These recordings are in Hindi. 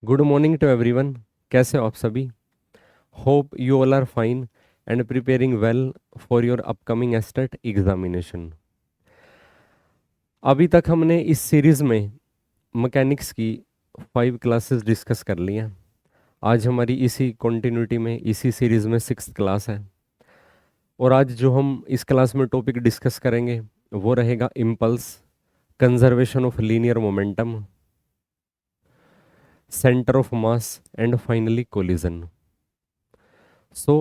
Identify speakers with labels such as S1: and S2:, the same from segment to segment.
S1: Good morning to everyone. कैसे हो आप सभी? Hope you all are fine and preparing well for your upcoming state examination. अभी तक हमने इस सीरीज़ में मैकेनिक्स की 5 क्लासेस डिस्कस कर ली हैं। आज हमारी इसी कंटिन्यूटी में इसी सीरीज़ में 6th क्लास है और आज जो हम इस क्लास में टॉपिक डिस्कस करेंगे वो रहेगा impulse, conservation of linear momentum, centre of mass and finally collision. So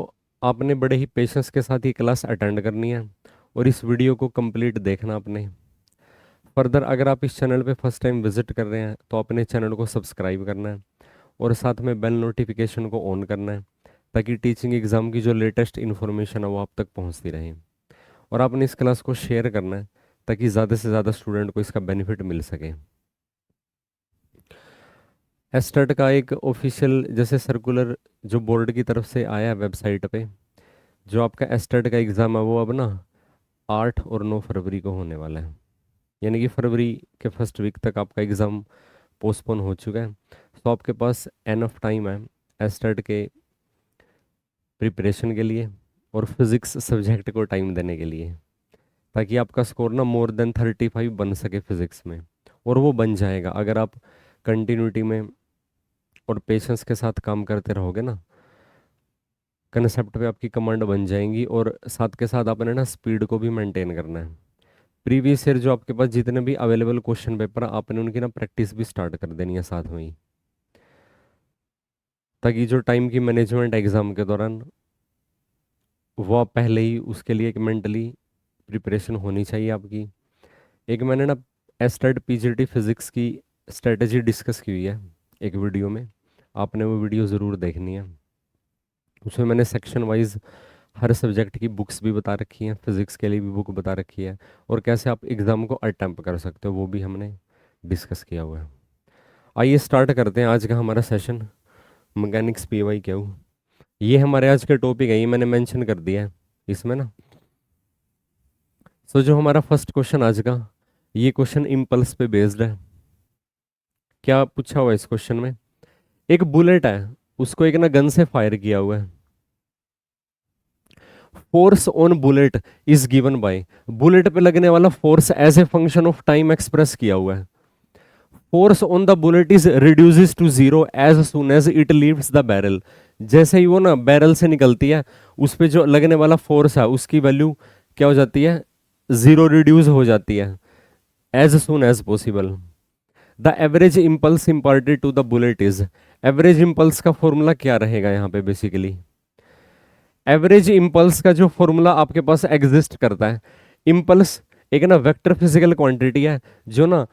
S1: आपने बड़े ही पेशेंस के साथ ये क्लास अटेंड करनी है और इस वीडियो को कंप्लीट देखना आपने। फर्दर अगर आप इस चैनल पे फर्स्ट टाइम विजिट कर रहे हैं तो अपने चैनल को सब्सक्राइब करना है और साथ में बेल नोटिफिकेशन को ऑन करना है ताकि टीचिंग एग्ज़ाम की जो लेटेस्ट इन्फॉर्मेशन है वो आप तक पहुंचती रहे। और आपने इस क्लास को शेयर करना है ताकि ज़्यादा से ज़्यादा स्टूडेंट को इसका बेनिफिट मिल सके। एस्टेट का एक ऑफिशियल जैसे सर्कुलर जो बोर्ड की तरफ से आया है वेबसाइट पे, जो आपका एस्टेट का एग्ज़ाम है वो अब ना 8 और 9 फरवरी को होने वाला है, यानी कि फरवरी के फर्स्ट वीक तक आपका एग्ज़ाम पोस्टपोन हो चुका है। तो आपके पास एनफ टाइम है एस्टेट के प्रिपरेशन के लिए और फिज़िक्स सब्जेक्ट को टाइम देने के लिए, ताकि आपका स्कोर ना मोर देन 35 बन सके फिज़िक्स में। और वो बन जाएगा अगर आप कंटिन्यूटी में और पेशेंस के साथ काम करते रहोगे ना, कंसेप्ट पे आपकी कमांड बन जाएंगी। और साथ के साथ आपने ना स्पीड को भी मेंटेन करना है। प्रीवियस ईयर जो आपके पास जितने भी अवेलेबल क्वेश्चन पेपर आपने उनकी ना प्रैक्टिस भी स्टार्ट कर देनी है साथ में ही, ताकि जो टाइम की मैनेजमेंट एग्जाम के दौरान वो आप पहले ही उसके लिए एक मेंटली प्रिपरेशन होनी चाहिए आपकी। एक मैंने ना एस्टेट पीजीटी फिजिक्स की स्ट्रेटजी डिस्कस की हुई है एक वीडियो में, आपने वो वीडियो ज़रूर देखनी है। उसमें मैंने सेक्शन वाइज हर सब्जेक्ट की बुक्स भी बता रखी हैं, फिज़िक्स के लिए भी बुक बता रखी है और कैसे आप एग्ज़ाम को अटेम्प्ट कर सकते हो वो भी हमने डिस्कस किया हुआ है। आइए स्टार्ट करते हैं आज का हमारा सेशन, मैकेनिक्स पीवाई क्यू। ये हमारे आज का टॉपिक है, ये मैंने मेंशन कर दिया है इसमें ना। सो जो हमारा फर्स्ट क्वेश्चन आज का, ये क्वेश्चन इम्पल्स पे बेस्ड है। क्या पूछा हुआ है इस क्वेश्चन में? एक बुलेट है, उसको एक ना गन से फायर किया हुआ है। Force on bullet is given by, bullet पे लगने वाला force as a function of time express किया हुआ है। Force on the bullet is reduces to zero as soon as it leaves the barrel, जैसे ही वो ना बैरल से निकलती है उस पे जो लगने वाला फोर्स है उसकी वैल्यू क्या हो जाती है? जीरो रिड्यूस हो जाती है as soon as possible. The average impulse imparted to the bullet is, average impulse का फॉर्मूला क्या रहेगा यहाँ पे? बेसिकली एवरेज इम्पल्स का जो फॉर्मूला आपके पास एग्जिस्ट करता है, इम्पल्स एक ना वेक्टर फिजिकल क्वांटिटी है जो ना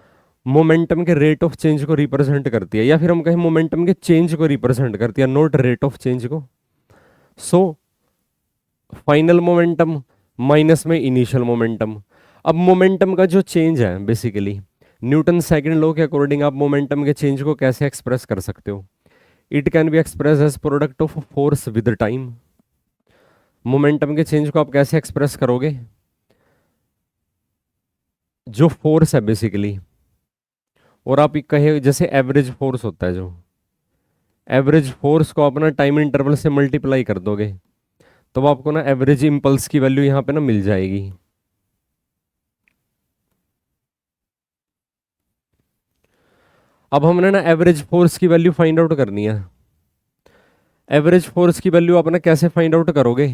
S1: मोमेंटम के रेट ऑफ चेंज को रिप्रेजेंट करती है, या फिर हम कहें मोमेंटम के चेंज को रिप्रेजेंट करती है, नोट रेट ऑफ चेंज को। सो फाइनल मोमेंटम माइनस में इनिशियल मोमेंटम। अब मोमेंटम का जो चेंज है बेसिकली न्यूटन सेकंड लॉ के अकॉर्डिंग आप मोमेंटम के चेंज को कैसे एक्सप्रेस कर सकते हो? It can be express as product of force with time. Momentum के चेंज को आप कैसे एक्सप्रेस करोगे? जो फोर्स है बेसिकली, और आप कहे जैसे एवरेज फोर्स होता है, जो एवरेज फोर्स को अपना टाइम इंटरवल से मल्टीप्लाई कर दोगे तो आपको ना एवरेज इंपल्स की वैल्यू यहाँ पे ना मिल जाएगी। अब हमने ना एवरेज फोर्स की वैल्यू फाइंड आउट करनी है। एवरेज फोर्स की वैल्यू अपना कैसे फाइंड आउट करोगे?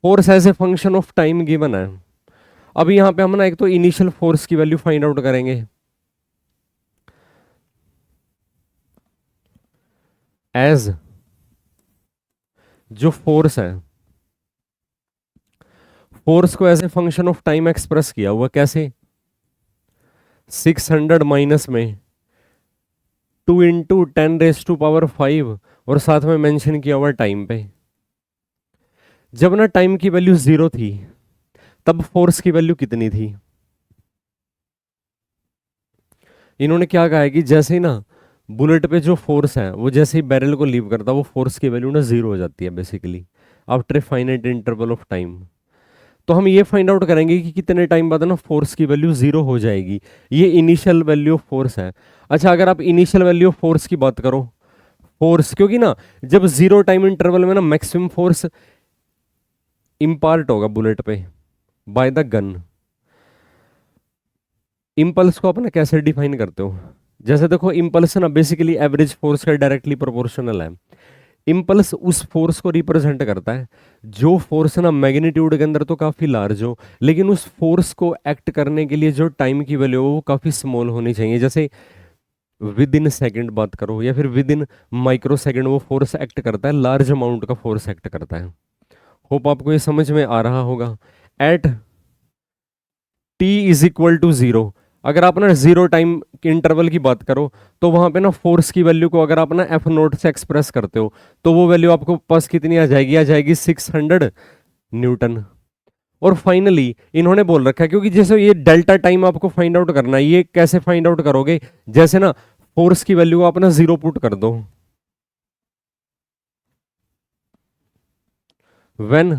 S1: Force as a function of time given है। अब यहाँ पे हम ना एक तो इनिशियल फोर्स की वैल्यू फाइंड आउट करेंगे एज जो फोर्स है, फोर्स को as a function of time express किया हुआ कैसे? 600 माइनस में 2 इंटू 10⁵ और साथ में मेंशन किया हुआ टाइम पे। जब ना टाइम की वैल्यू 0 थी तब फोर्स की वैल्यू कितनी थी? इन्होंने क्या कहा है कि जैसे ही ना बुलेट पे जो फोर्स है वो जैसे ही बैरल को लीव करता है वो फोर्स की वैल्यू ना 0 हो जाती है basically after a finite interval of time. तो हम ये फाइंड आउट करेंगे कि कितने टाइम बाद ना फोर्स की वैल्यू 0 हो जाएगी। ये इनिशियल वैल्यू ऑफ फोर्स है। अच्छा, अगर आप इनिशियल वैल्यू ऑफ फोर्स की बात करो फोर्स, क्योंकि ना जब जीरो टाइम इंटरवल में ना मैक्सिमम फोर्स इम्पार्ट होगा बुलेट पे बाय द गन। इम्पल्स को अपना कैसे डिफाइन करते हो? जैसे देखो इम्पल्स ना बेसिकली एवरेज फोर्स का डायरेक्टली प्रोपोर्शनल है। इम्पल्स उस फोर्स को रिप्रेजेंट करता है जो फोर्स ना मैग्नीट्यूड के अंदर तो काफी लार्ज हो, लेकिन उस फोर्स को एक्ट करने के लिए जो टाइम की वैल्यू हो वो काफी स्मॉल होनी चाहिए। जैसे विद इन सेकेंड बात करो या फिर विद इन माइक्रो सेकेंड वो फोर्स एक्ट करता है, लार्ज अमाउंट का फोर्स एक्ट करता है। होप आपको ये समझ में आ रहा होगा। At T is equal to zero, अगर आप ना जीरो टाइम के इंटरवल की बात करो तो वहां पे ना फोर्स की वैल्यू को अगर आप ना एफ नोट से एक्सप्रेस करते हो तो वो वैल्यू आपको पास कितनी आ जाएगी 600 न्यूटन। और फाइनली इन्होंने बोल रखा है, क्योंकि जैसे ये डेल्टा टाइम आपको फाइंड आउट करना है, ये कैसे फाइंड आउट करोगे? जैसे ना फोर्स की वैल्यू आप ना जीरो पुट कर दो, when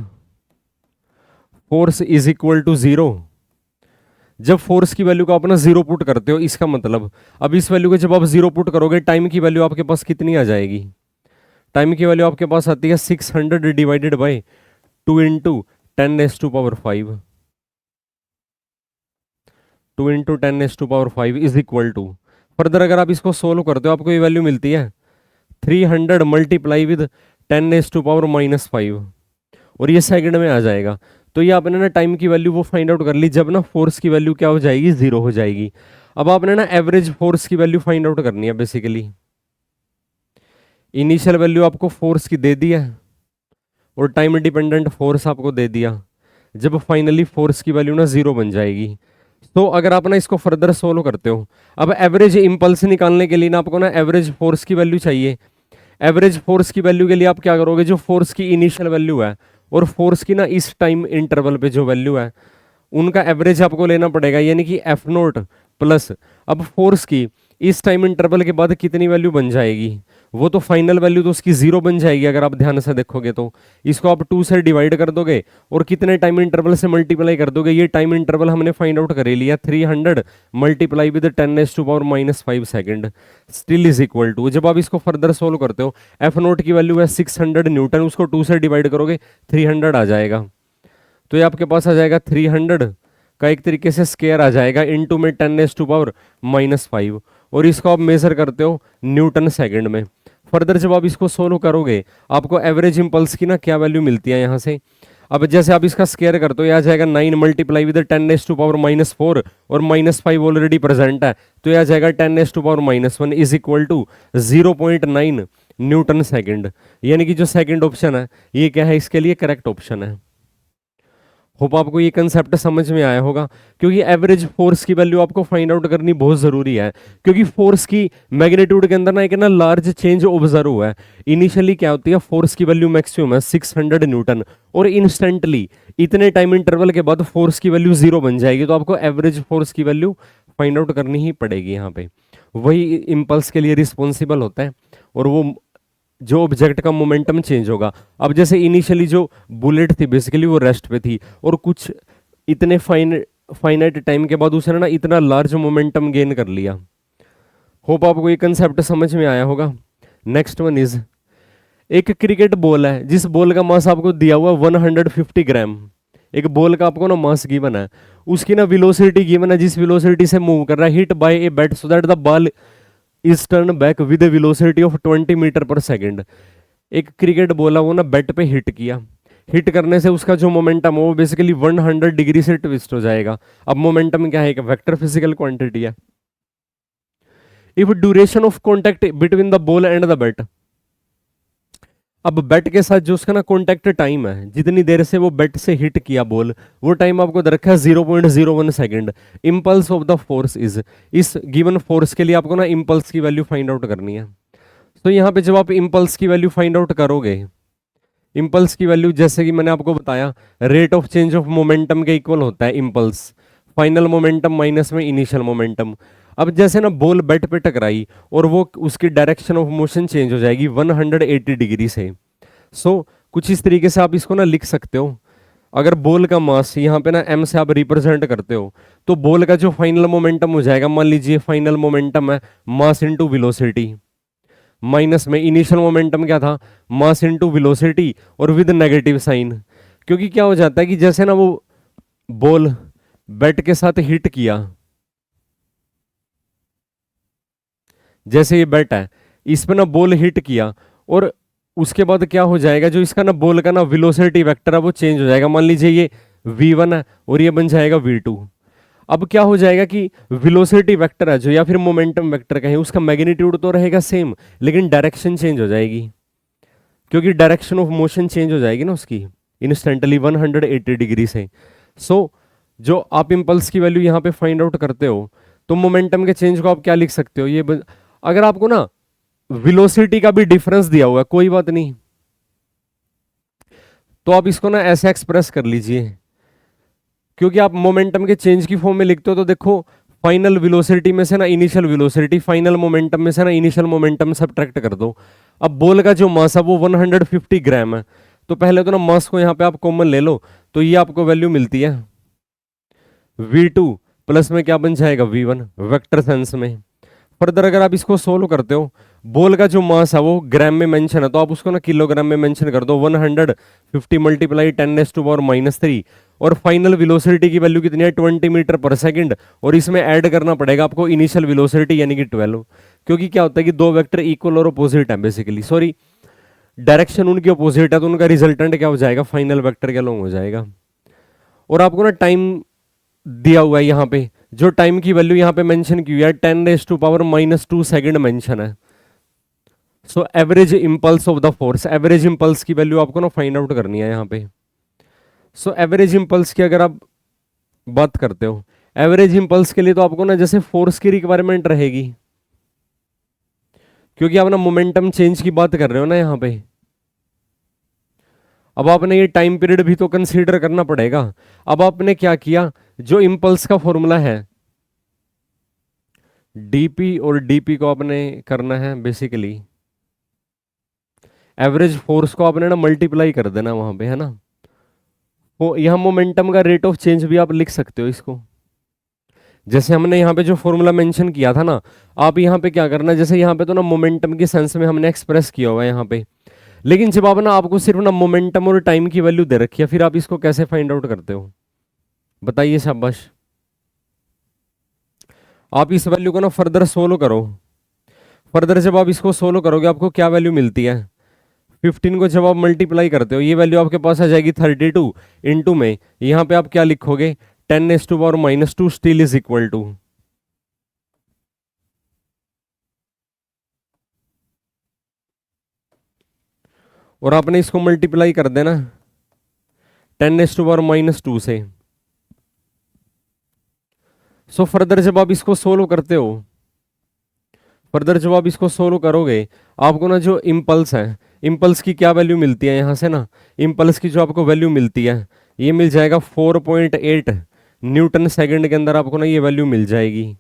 S1: force is equal to zero. जब फोर्स की वैल्यू को आप ना जीरो पुट करते हो, इसका मतलब अब इस वैल्यू को जब आप जीरो पुट करोगे टाइम की वैल्यू आपके पास कितनी आ जाएगी? टाइम की वैल्यू आपके पास आती है 600 divided by 2 into 10⁻⁵ 2 into 10⁻⁵ is equal to, further अगर आप इसको सोल्व करते हो आपको ये वैल्यू मिलती है 300 मल्टीप्लाई विद 10⁻⁻⁵, और ये सेकंड में आ जाएगा। तो ये आपने ना टाइम की वैल्यू वो फाइंड आउट कर ली जब ना फोर्स की वैल्यू क्या हो जाएगी? जीरो हो जाएगी। अब आपने ना एवरेज फोर्स की वैल्यू फाइंड आउट करनी है। बेसिकली इनिशियल वैल्यू आपको फोर्स की दे दी है और टाइम डिपेंडेंट फोर्स आपको दे दिया, जब फाइनली फोर्स की वैल्यू ना जीरो बन जाएगी। तो अगर आप ना इसको फर्दर सोल्व करते हो, अब एवरेज इंपल्स निकालने के लिए ना आपको ना एवरेज फोर्स की वैल्यू चाहिए। एवरेज फोर्स की वैल्यू के लिए आप क्या करोगे? जो फोर्स की इनिशियल वैल्यू है और फोर्स की ना इस टाइम इंटरवल पे जो वैल्यू है उनका एवरेज आपको लेना पड़ेगा, यानी कि एफ नोट प्लस अब फोर्स की इस टाइम इंटरवल के बाद कितनी वैल्यू बन जाएगी? वो तो फाइनल वैल्यू तो उसकी जीरो बन जाएगी। अगर आप ध्यान से देखोगे तो इसको आप 2 से डिवाइड कर दोगे और कितने टाइम इंटरवल से मल्टीप्लाई कर दोगे? ये टाइम इंटरवल हमने फाइंड आउट कर लिया 300 multiply with 10⁻⁻⁵ second still is equal to, जब आप इसको फर्दर सोल्व करते हो एफ नोट की वैल्यू है 600 न्यूटन, उसको 2 से डिवाइड करोगे 300 आ जाएगा। तो ये आपके पास आ जाएगा 300 का एक तरीके से स्केयर आ जाएगा इनटू में 10⁻⁻⁵, और इसको आप मेजर करते हो न्यूटन सेकंड में। फर्दर जब आप इसको सोल्व करोगे आपको एवरेज इंपल्स की ना क्या वैल्यू मिलती है यहाँ से? अब जैसे आप इसका स्केयर करते हो यह आ जाएगा 9 मल्टीप्लाई विद 10⁻⁻⁴ और -5 ऑलरेडी प्रेजेंट है, तो यह आ जाएगा 10⁻⁻⁻1 is equal to 0.9 newton second. यानी कि जो सेकंड ऑप्शन है ये क्या है? इसके लिए करेक्ट ऑप्शन है। होप आपको ये कंसेप्ट समझ में आया होगा, क्योंकि एवरेज फोर्स की वैल्यू आपको फाइंड आउट करनी बहुत जरूरी है, क्योंकि फोर्स की मैग्नीट्यूड के अंदर ना एक ना लार्ज चेंज ऑब्जर्व हुआ है। इनिशियली क्या होती है? फोर्स की वैल्यू मैक्सिमम है 600 न्यूटन और इंस्टेंटली इतने टाइम इंटरवल के बाद फोर्स की वैल्यू जीरो बन जाएगी, तो आपको एवरेज फोर्स की वैल्यू फाइंड आउट करनी ही पड़ेगी। यहाँ पे वही इम्पल्स के लिए रिस्पॉन्सिबल होता है और वो जो ऑब्जेक्ट का मोमेंटम चेंज होगा। अब जैसे इनिशियली जो बुलेट थी बेसिकली वो रेस्ट पे थी और कुछ इतने फाइनाइट टाइम के बाद उसने ना इतना लार्ज मोमेंटम गेन कर लिया। होप आपको ये कंसेप्ट समझ में आया होगा। नेक्स्ट वन इज, एक क्रिकेट बॉल है जिस बॉल का मास आपको दिया हुआ 150 ग्राम। एक बॉल का आपको ना मास गिवन है, उसकी ना वेलोसिटी गिवन है जिस वेलोसिटी से मूव कर रहा है, hit by a bat so that the ball is turn back with velocity of 20 metre पर सेकंड। एक क्रिकेट बॉल है वो ना बैट पे हिट किया, हिट करने से उसका जो मोमेंटम है वो बेसिकली 100 डिग्री से ट्विस्ट हो जाएगा। अब मोमेंटम क्या है? एक वेक्टर फिजिकल क्वांटिटी है। If duration of contact between the ball and the bat, अब बैट के साथ जो उसका ना कॉन्टैक्ट टाइम है, जितनी देर से वो बैट से हिट किया बॉल, वो टाइम आपको दे रखा है 0.01 second. Impulse of the force is, इस गिवन फोर्स के लिए आपको ना इंपल्स की वैल्यू फाइंड आउट करनी है। तो यहाँ पे जब आप इंपल्स की वैल्यू फाइंड आउट करोगे, इंपल्स की वैल्यू जैसे कि मैंने आपको बताया rate of change of momentum के इक्वल होता है इंपल्स, फाइनल मोमेंटम माइनस में इनिशियल मोमेंटम। अब जैसे ना बॉल बैट पे टकराई और वो उसकी डायरेक्शन ऑफ मोशन चेंज हो जाएगी 180 डिग्री से। सो कुछ इस तरीके से आप इसको ना लिख सकते हो। अगर बॉल का मास यहाँ पे ना m से आप रिप्रेजेंट करते हो तो बॉल का जो फाइनल मोमेंटम हो जाएगा, मान लीजिए फाइनल मोमेंटम है मास इनटू वेलोसिटी, माइनस में इनिशियल मोमेंटम क्या था, मास इनटू वेलोसिटी और विद नेगेटिव साइन। क्योंकि क्या हो जाता है कि जैसे ना वो बॉल बैट के साथ हिट किया, जैसे ये बैट है इस पे ना बॉल हिट किया, और उसके बाद क्या हो जाएगा, जो इसका ना बॉल का ना वेलोसिटी वेक्टर है वो चेंज हो जाएगा। मान लीजिए ये v1 है और ये बन जाएगा v2। अब क्या हो जाएगा कि वेलोसिटी वेक्टर है जो, या फिर मोमेंटम वेक्टर कहें, उसका मैग्नीट्यूड तो रहेगा सेम, लेकिन डायरेक्शन चेंज हो जाएगी, क्योंकि डायरेक्शन ऑफ मोशन चेंज हो जाएगी ना उसकी इंस्टेंटली 180 डिग्री से। सो जो आप इम्पल्स की वैल्यू यहाँ पे फाइंड आउट करते हो, तो मोमेंटम के चेंज को आप क्या लिख सकते हो, अगर आपको ना वेलोसिटी का भी डिफरेंस दिया हुआ है कोई बात नहीं, तो आप इसको ना ऐसे एक्सप्रेस कर लीजिए, क्योंकि आप मोमेंटम के चेंज की फॉर्म में लिखते हो तो देखो फाइनल वेलोसिटी में से ना इनिशियल वेलोसिटी, फाइनल मोमेंटम में से ना इनिशियल मोमेंटम सब्ट्रैक्ट कर दो। अब बॉल का जो मास है वो 150 ग्राम है, तो पहले तो ना मास को यहाँ पे आप कॉमन ले लो, तो ये आपको वैल्यू मिलती है v2 प्लस में क्या बन जाएगा v1 वेक्टर सेंस में। फर्दर अगर आप इसको सोल्व करते हो, बॉल का जो मास है वो ग्राम में मेंशन है, तो आप उसको ना किलोग्राम में मेंशन कर दो, 150 मल्टीप्लाई 10⁻³ और फाइनल वेलोसिटी की वैल्यू कितनी है 20 मीटर पर सेकंड, और इसमें ऐड करना पड़ेगा आपको इनिशियल वेलोसिटी यानी कि 12, क्योंकि क्या होता है कि दो वेक्टर इक्वल और अपोजिट है, बेसिकली सॉरी डायरेक्शन उनकी अपोजिट है, तो उनका रिजल्टेंट क्या हो जाएगा, फाइनल वेक्टर के अलोंग हो जाएगा। और आपको ना टाइम दिया हुआ है यहाँ पे, जो टाइम की वैल्यू यहाँ पे मेंशन की हुई है 10⁻⁻² सेकंड मेंशन है। So average impulse of the force, average impulse की वैल्यू आपको ना फाइंड आउट करनी है यहाँ पे। सो एवरेज इंपल्स की अगर आप बात करते हो, एवरेज इंपल्स के लिए तो आपको ना जैसे फोर्स की रिक्वायरमेंट रहेगी, क्योंकि आप ना मोमेंटम चेंज की बात कर रहे हो ना यहाँ पे। अब आपने ये टाइम पीरियड भी तो कंसीडर करना पड़ेगा। अब आपने क्या किया, जो इंपल्स का फॉर्मूला है डीपी और डीपी को आपने करना है बेसिकली एवरेज फोर्स को आपने ना मल्टीप्लाई कर देना वहां पे, है ना। वो यहाँ मोमेंटम का रेट ऑफ चेंज भी आप लिख सकते हो इसको, जैसे हमने यहाँ पे जो फॉर्मूला मेंशन किया था ना, आप यहाँ पे क्या करना, जैसे यहाँ पे तो ना मोमेंटम के सेंस में हमने एक्सप्रेस किया हुआ है यहाँ पे, लेकिन जब आप ना आपको सिर्फ ना मोमेंटम और टाइम की वैल्यू दे रखी है, फिर आप इसको कैसे फाइंड आउट करते हो बताइए, शाबाश। आप इस वैल्यू को ना फर्दर सोल्व करो। फर्दर जब आप इसको सोल्व करोगे आपको क्या वैल्यू मिलती है, 15 को जब आप मल्टीप्लाई करते हो ये वैल्यू आपके पास आ जाएगी 32, इंटू में यहाँ पे आप क्या लिखोगे 10⁻⁻² स्टिल इज इक्वल टू, और आपने इसको मल्टीप्लाई कर देना 10⁻⁻² से। सो फर्दर जब आप इसको सोल्व करते हो, फर्दर जब आप इसको सोल्व करोगे आपको ना जो इम्पल्स है, इम्पल्स की क्या वैल्यू मिलती है यहाँ से ना, इम्पल्स की जो आपको वैल्यू मिलती है ये मिल जाएगा 4.8 न्यूटन सेकंड के अंदर आपको ना ये वैल्यू मिल जाएगी।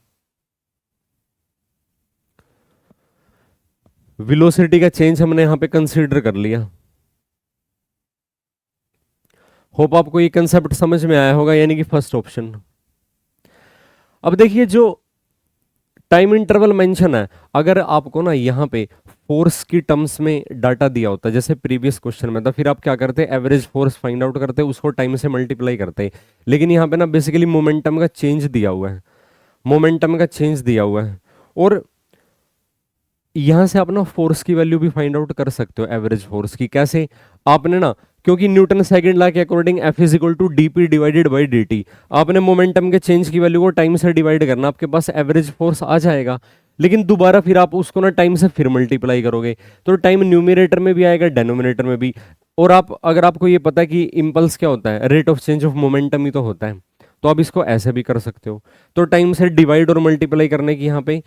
S1: वेलोसिटी का चेंज हमने यहाँ पे कंसीडर कर लिया। होप आपको ये कंसेप्ट समझ में आया होगा, यानी कि फर्स्ट ऑप्शन। अब देखिए जो टाइम इंटरवल मेंशन है, अगर आपको ना यहाँ पे फोर्स की टर्म्स में डाटा दिया होता है जैसे प्रीवियस क्वेश्चन में था, फिर आप क्या करते, एवरेज फोर्स फाइंड आउट करते, उसको टाइम से मल्टीप्लाई करते। लेकिन यहाँ पे ना बेसिकली मोमेंटम का चेंज दिया हुआ है, मोमेंटम का चेंज दिया हुआ है, और यहाँ से आप ना फोर्स की वैल्यू भी फाइंड आउट कर सकते हो, एवरेज फोर्स की। कैसे, आपने ना क्योंकि न्यूटन सेकंड लॉ के according F is equal to dp divided by dt, आपने मोमेंटम के चेंज की वैल्यू को टाइम से डिवाइड करना, आपके पास एवरेज फोर्स आ जाएगा। लेकिन दोबारा फिर आप उसको ना टाइम से फिर मल्टीप्लाई करोगे, तो टाइम न्यूमिनेटर में भी आएगा डेनोमिनेटर में भी। और आप अगर आपको ये पता है कि इम्पल्स क्या होता है, rate of change of momentum ही तो होता है, तो आप इसको ऐसे भी कर सकते हो। तो टाइम से डिवाइड और मल्टीप्लाई करने की यहाँ पे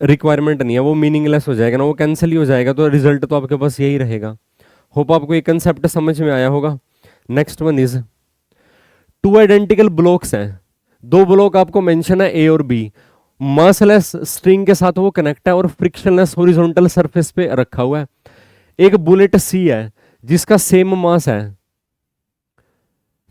S1: रिक्वायरमेंट नहीं है, वो मीनिंगलेस हो जाएगा ना, वो कैंसिल ही हो जाएगा, तो रिजल्ट तो आपके पास यही रहेगा। होप आपको ये कंसेप्ट समझ में आया होगा। Next one is, two identical blocks हैं, दो ब्लॉक आपको मेंशन है ए और बी, मासलेस स्ट्रिंग के साथ वो कनेक्ट है और फ्रिक्शनलेस हॉरिजॉन्टल सरफेस पे रखा हुआ है। एक बुलेट सी है जिसका सेम मास है,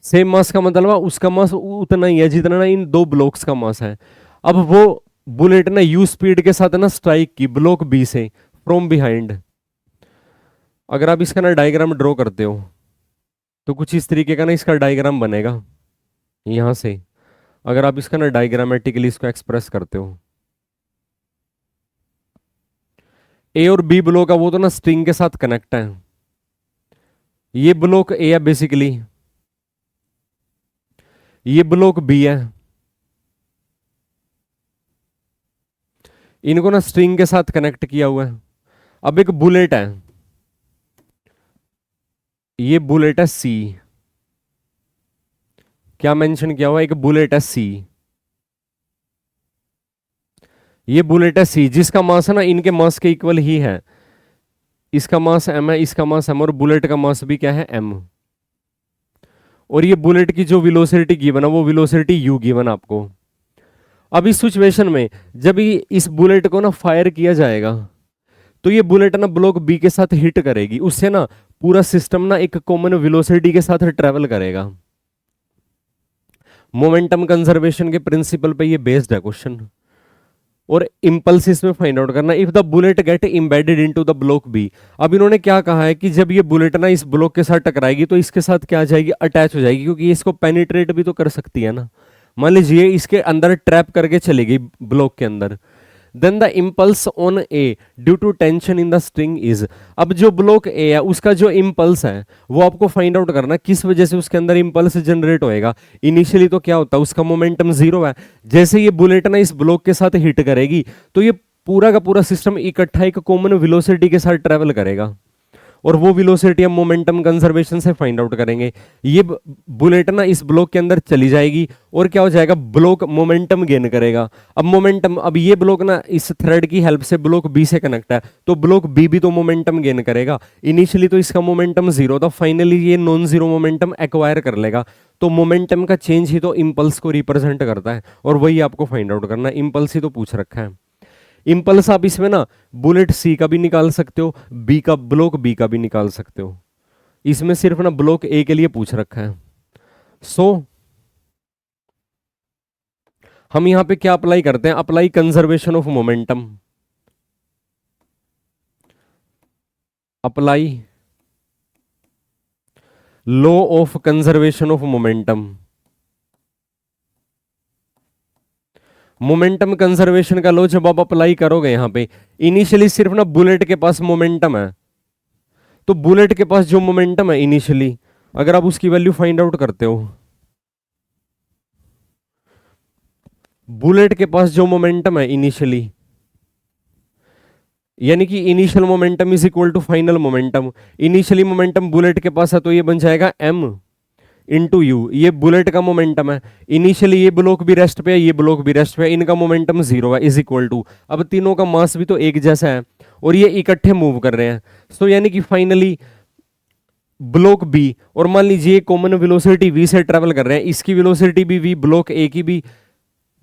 S1: सेम मास का मतलब उसका मास उतना ही है जितना ना इन दो ब्लॉक्स का मास है। अब वो बुलेट ना यू स्पीड के साथ ना स्ट्राइक की ब्लॉक बी से फ्रॉम बिहाइंड। अगर आप इसका ना डायग्राम ड्रॉ करते हो तो कुछ इस तरीके का ना इसका डायग्राम बनेगा यहां से। अगर आप इसका ना डायग्रामेटिकली इसको एक्सप्रेस करते हो, ए और बी ब्लॉक है वो तो ना स्ट्रिंग के साथ कनेक्ट है। ये ब्लॉक ए है बेसिकली, ये ब्लॉक बी है, इनको ना स्ट्रिंग के साथ कनेक्ट किया हुआ है। अब एक बुलेट है, ये बुलेट है सी, क्या मेंशन किया हुआ है, एक बुलेट है सी, ये बुलेट है सी जिसका मास है ना इनके मास के इक्वल ही है। इसका मास एम है, इसका मास एम, और बुलेट का मास भी क्या है एम। और ये बुलेट की जो वेलोसिटी गिवन है वो वेलोसिटी यू गिवन आपको। अब इस सिचुएशन में जब इस बुलेट को ना फायर किया जाएगा तो ये बुलेट ना ब्लॉक बी के साथ हिट करेगी, उससे ना पूरा सिस्टम ना एक कॉमन वेलोसिटी के साथ ट्रेवल करेगा। मोमेंटम कंजर्वेशन के प्रिंसिपल पे ये बेस्ड है क्वेश्चन। और इंपल्स इसमें फाइंड आउट करना, if the bullet get embedded into the block B. अब इन्होंने क्या कहा है कि जब ये बुलेट ना इस ब्लॉक के साथ टकराएगी तो इसके साथ क्या आ जाएगी, अटैच हो जाएगी, क्योंकि ये इसको पेनिट्रेट भी तो कर सकती है ना। मान लीजिए इसके अंदर ट्रैप करके चलेगी ब्लॉक के अंदर, then the impulse on A due to tension in the string is. अब जो ब्लॉक ए है उसका जो इम्पल्स है वो आपको फाइंड आउट करना किस वजह से उसके अंदर इम्पल्स जनरेट होएगा। इनिशियली तो क्या होता है, उसका मोमेंटम जीरो है। जैसे ये बुलेट ना इस ब्लॉक के साथ हिट करेगी तो ये पूरा का पूरा सिस्टम इकट्ठा एक कॉमन वेलोसिटी के साथ ट्रेवल करेगा, और वो वेलोसिटी हम मोमेंटम कंजर्वेशन से फाइंड आउट करेंगे। ये बुलेट ना इस ब्लॉक के अंदर चली जाएगी और क्या हो जाएगा, ब्लॉक मोमेंटम गेन करेगा। अब मोमेंटम, अब ये ब्लॉक ना इस थ्रेड की हेल्प से ब्लॉक बी से कनेक्ट है तो ब्लॉक बी भी तो मोमेंटम गेन करेगा। इनिशियली तो इसका मोमेंटम जीरो था, फाइनली ये नॉन जीरो मोमेंटम एक्वायर कर लेगा। तो मोमेंटम का चेंज ही तो इंपल्स को रिप्रेजेंट करता है, और वही आपको फाइंड आउट करना है। इंपल्स ही तो पूछ रखा है। इंपल्स आप इसमें ना बुलेट सी का भी निकाल सकते हो, बी का, ब्लॉक बी का भी निकाल सकते हो। इसमें सिर्फ ना ब्लॉक ए के लिए पूछ रखा है। सो हम यहां पे क्या अप्लाई करते हैं, apply conservation of momentum, apply law of conservation of momentum. Momentum conservation का लॉ जब आप अप्लाई करोगे यहां पे, इनिशियली सिर्फ ना बुलेट के पास मोमेंटम है, तो बुलेट के पास जो मोमेंटम है इनिशियली, अगर आप उसकी वैल्यू फाइंड आउट करते हो, बुलेट के पास जो मोमेंटम है इनिशियली, यानी कि initial momentum is equal to final momentum. Initially momentum bullet के पास है तो ये बन जाएगा m इंटू यू, ये बुलेट का मोमेंटम है। इनिशियली ये ब्लॉक भी रेस्ट पे है, ये ब्लॉक भी रेस्ट पे है, इनका मोमेंटम जीरो है, इज इक्वल टू, अब तीनों का मास भी तो एक जैसा है और ये इकट्ठे मूव कर रहे हैं। सो यानी कि फाइनली ब्लॉक बी, और मान लीजिए कॉमन वेलोसिटी v से ट्रेवल कर रहे हैं, इसकी वेलोसिटी भी v, ब्लॉक ए की भी,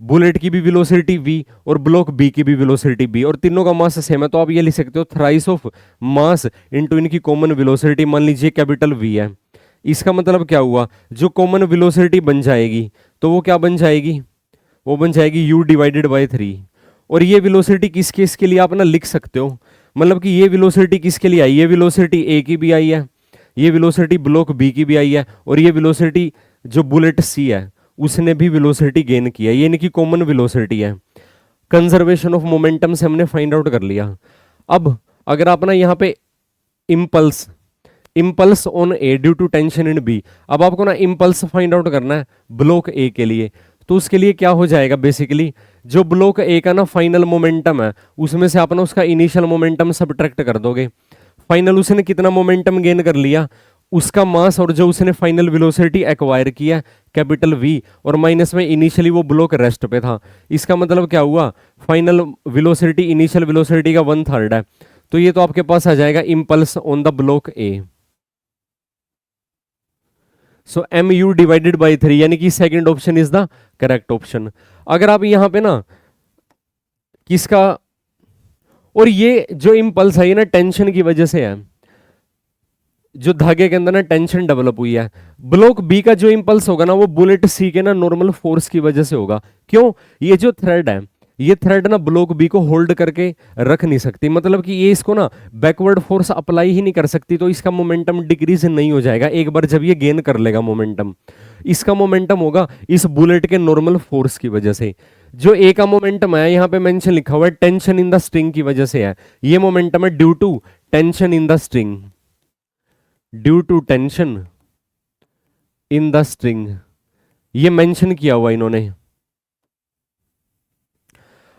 S1: बुलेट की भी वेलोसिटी v, और ब्लॉक बी की भी वेलोसिटी b, और तीनों का मास सेम है। तो आप ये लिख सकते हो थ्राइस ऑफ मास इनटू इनकी कॉमन वेलोसिटी। मान लीजिए कैपिटल v है, इसका मतलब क्या हुआ, जो कॉमन वेलोसिटी बन जाएगी तो वो क्या बन जाएगी, वो बन जाएगी u डिवाइडेड बाय 3। और ये वेलोसिटी किसके, इसके लिए आप ना लिख सकते हो, मतलब कि ये वेलोसिटी किसके लिए आई, ये वेलोसिटी ए की भी आई है, ये वेलोसिटी ब्लॉक बी की भी आई है, और ये वेलोसिटी जो बुलेट सी है उसने भी वेलोसिटी गेन किया, ये इनकी कॉमन वेलोसिटी है। कंजर्वेशन ऑफ मोमेंटम से हमने फाइंड आउट कर लिया। अब अगर आप ना यहाँ पे impulse, impulse on A due to tension in B, अब आपको ना इम्पल्स फाइंड आउट करना है ब्लॉक ए के लिए, तो उसके लिए क्या हो जाएगा, बेसिकली जो ब्लॉक ए का ना फाइनल मोमेंटम है उसमें से आप ना उसका इनिशियल मोमेंटम सब्ट्रैक्ट कर दोगे। फाइनल उसने कितना मोमेंटम गेन कर लिया, उसका मास और जो उसने फाइनल वेलोसिटी एक्वायर किया कैपिटल वी, और माइनस में इनिशियली वो ब्लॉक रेस्ट पे था। इसका मतलब क्या हुआ, फाइनल वेलोसिटी इनिशियल वेलोसिटी का 1/3 है। तो ये तो आपके पास आ जाएगा impulse on the block A. So M U divided by 3, यानी कि second option is the correct option. अगर आप यहां पे ना किसका, और ये जो इम्पल्स है ये ना टेंशन की वजह से है, जो धागे के अंदर ना टेंशन डेवलप हुई है। ब्लॉक बी का जो इंपल्स होगा ना वो बुलेट सी के ना नॉर्मल फोर्स की वजह से होगा। क्यों, ये जो थ्रेड है ये थ्रेड ना ब्लॉक बी को होल्ड करके रख नहीं सकती, मतलब कि ये इसको ना बैकवर्ड फोर्स अप्लाई ही नहीं कर सकती, तो इसका मोमेंटम डिक्रीज नहीं हो जाएगा एक बार जब ये गेन कर लेगा मोमेंटम। इसका मोमेंटम होगा इस बुलेट के नॉर्मल फोर्स की वजह से। जो ए का मोमेंटम है यहाँ पे मेंशन लिखा हुआ है टेंशन इन द स्ट्रिंग की वजह से है, ये मोमेंटम है due to tension in the string, due to tension in the string, ये मेंशन किया हुआ इन्होंने।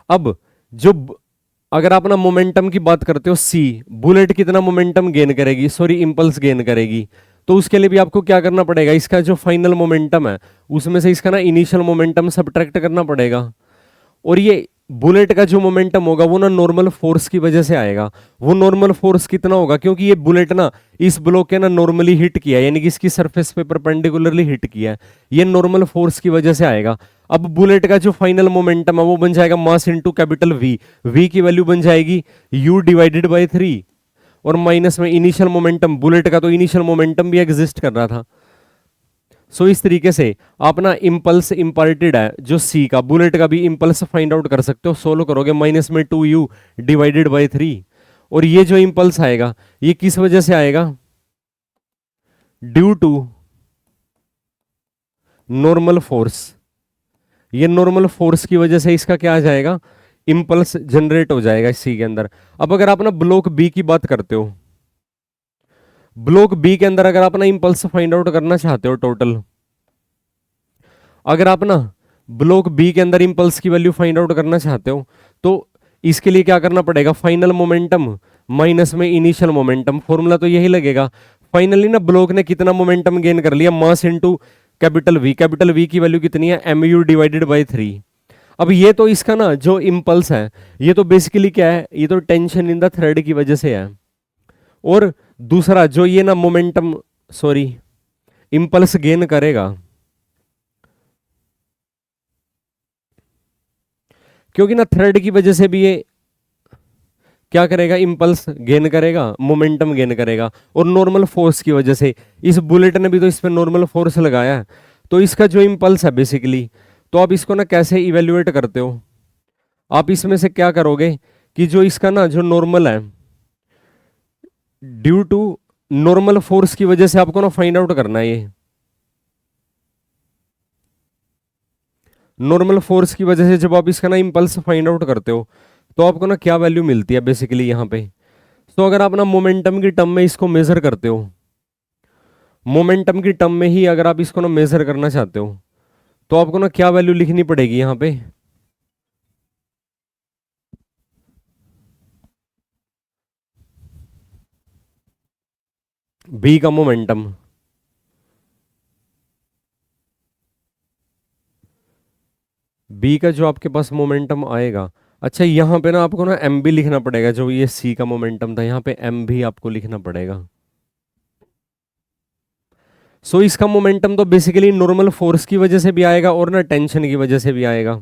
S1: अब जो अगर आप ना मोमेंटम की बात करते हो सी, बुलेट कितना मोमेंटम गेन करेगी, सॉरी इंपल्स गेन करेगी, तो उसके लिए भी आपको क्या करना पड़ेगा, इसका जो फाइनल मोमेंटम है उसमें से इसका ना इनिशियल मोमेंटम सब्ट्रैक्ट करना पड़ेगा। और ये बुलेट का जो मोमेंटम होगा वो ना नॉर्मल फोर्स की वजह से आएगा। वो नॉर्मल फोर्स कितना होगा, क्योंकि ये बुलेट ना इस ब्लॉक के ना नॉर्मली हिट किया है, यानी कि इसकी सरफेस पे परपेंडिकुलरली हिट किया है, ये नॉर्मल फोर्स की वजह से आएगा। अब बुलेट का जो फाइनल मोमेंटम है वो बन जाएगा mass into capital V, V की वैल्यू बन जाएगी यू डिवाइडेड बाय 3, और माइनस में इनिशियल मोमेंटम, बुलेट का तो इनिशियल मोमेंटम भी एग्जिस्ट कर रहा था। सो इस तरीके से आप ना इम्पल्स इम्पार्टेड है जो सी का, बुलेट का भी इम्पल्स फाइंड आउट कर सकते हो, सोल्व करोगे माइनस में 2u डिवाइडेड बाय 3, और ये जो इम्पल्स आएगा ये किस वजह से आएगा, ड्यू टू नॉर्मल फोर्स, ये नॉर्मल फोर्स की वजह से इसका क्या आ जाएगा, इम्पल्स जनरेट हो जाएगा सी के अंदर। अब अगर आप ना ब्लॉक बी की बात करते हो, ब्लॉक बी के अंदर अगर आप ना इंपल्स फाइंड आउट करना चाहते हो टोटल, अगर आप ना ब्लॉक बी के अंदर इंपल्स की वैल्यू फाइंड आउट करना चाहते हो तो इसके लिए क्या करना पड़ेगा, फाइनल मोमेंटम माइनस में इनिशियल मोमेंटम, फॉर्मूला तो यही लगेगा। फाइनली ना ब्लॉक ने कितना मोमेंटम गेन कर लिया, मास इनटू कैपिटल वी की वैल्यू कितनी है, एम यू डिवाइडेड बाई 3। अब ये तो इसका ना जो इंपल्स है ये तो बेसिकली क्या है, ये तो टेंशन इन द थ्रेड की वजह से है। और दूसरा जो ये ना मोमेंटम, सॉरी इंपल्स गेन करेगा, क्योंकि ना थ्रेड की वजह से भी ये क्या करेगा, इंपल्स गेन करेगा, मोमेंटम गेन करेगा, और नॉर्मल फोर्स की वजह से इस बुलेट ने भी तो इस पर नॉर्मल फोर्स लगाया है, तो इसका जो इंपल्स है बेसिकली, तो आप इसको ना कैसे इवेल्युएट करते हो, आप इसमें से क्या करोगे कि जो इसका ना जो नॉर्मल है ड्यू टू नॉर्मल फोर्स की वजह से आपको ना फाइंड आउट करना है, ये नॉर्मल फोर्स की वजह से जब आप इसका ना इंपल्स फाइंड आउट करते हो तो आपको ना क्या वैल्यू मिलती है बेसिकली यहाँ पे। तो अगर आप ना मोमेंटम की टर्म में इसको मेजर करते हो, मोमेंटम की टर्म में ही अगर आप इसको ना मेजर करना चाहते हो तो आपको ना क्या वैल्यू लिखनी पड़ेगी यहाँ पे, बी का मोमेंटम, बी का जो आपके पास मोमेंटम आएगा, अच्छा यहाँ पे ना आपको ना एम भी लिखना पड़ेगा, जो ये सी का मोमेंटम था यहाँ पे एम भी आपको लिखना पड़ेगा। सो इसका मोमेंटम तो बेसिकली नॉर्मल फोर्स की वजह से भी आएगा और ना टेंशन की वजह से भी आएगा।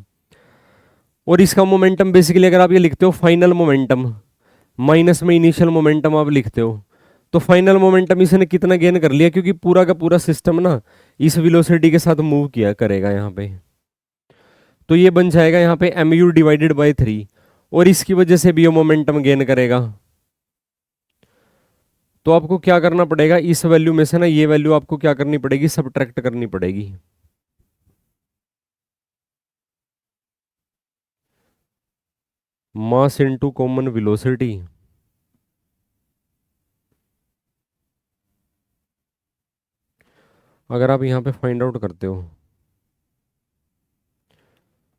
S1: और इसका मोमेंटम बेसिकली अगर आप ये लिखते हो फाइनल मोमेंटम माइनस में इनिशियल मोमेंटम आप लिखते हो, तो फाइनल मोमेंटम इसने कितना गेन कर लिया, क्योंकि पूरा का पूरा सिस्टम ना इस वेलोसिटी के साथ मूव किया करेगा यहाँ पे, तो ये बन जाएगा यहाँ पे एम यू डिवाइडेड बाई 3, और इसकी वजह से भी ये मोमेंटम गेन करेगा। तो आपको क्या करना पड़ेगा, इस वैल्यू में से ना ये वैल्यू आपको क्या करनी पड़ेगी, सब्ट्रैक्ट करनी पड़ेगी। मास इनटू कॉमन वेलोसिटी, अगर आप यहाँ पे फाइंड आउट करते हो,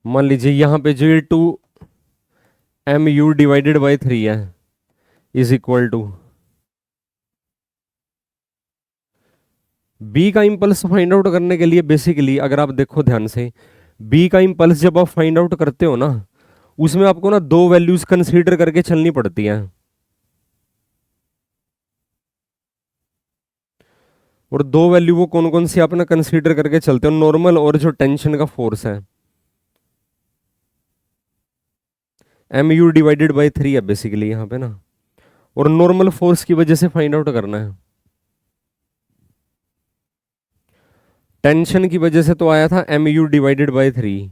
S1: मान लीजिए यहाँ पे जो ये 2mu डिवाइडेड बाई 3 है इज इक्वल टू बी का इंपल्स फाइंड आउट करने के लिए बेसिकली अगर आप देखो ध्यान से, बी का इंपल्स जब आप फाइंड आउट करते हो ना उसमें आपको ना दो वैल्यूज कंसीडर करके चलनी पड़ती हैं, और दो वैल्यू वो कौन कौन सी आप ना कंसीडर करके चलते हो, नॉर्मल और जो टेंशन का फोर्स है, एम यू डिवाइडेड बाई 3 है बेसिकली यहाँ पे ना, और नॉर्मल फोर्स की वजह से फाइंड आउट करना है। टेंशन की वजह से तो आया था एम यू डिवाइडेड बाई 3,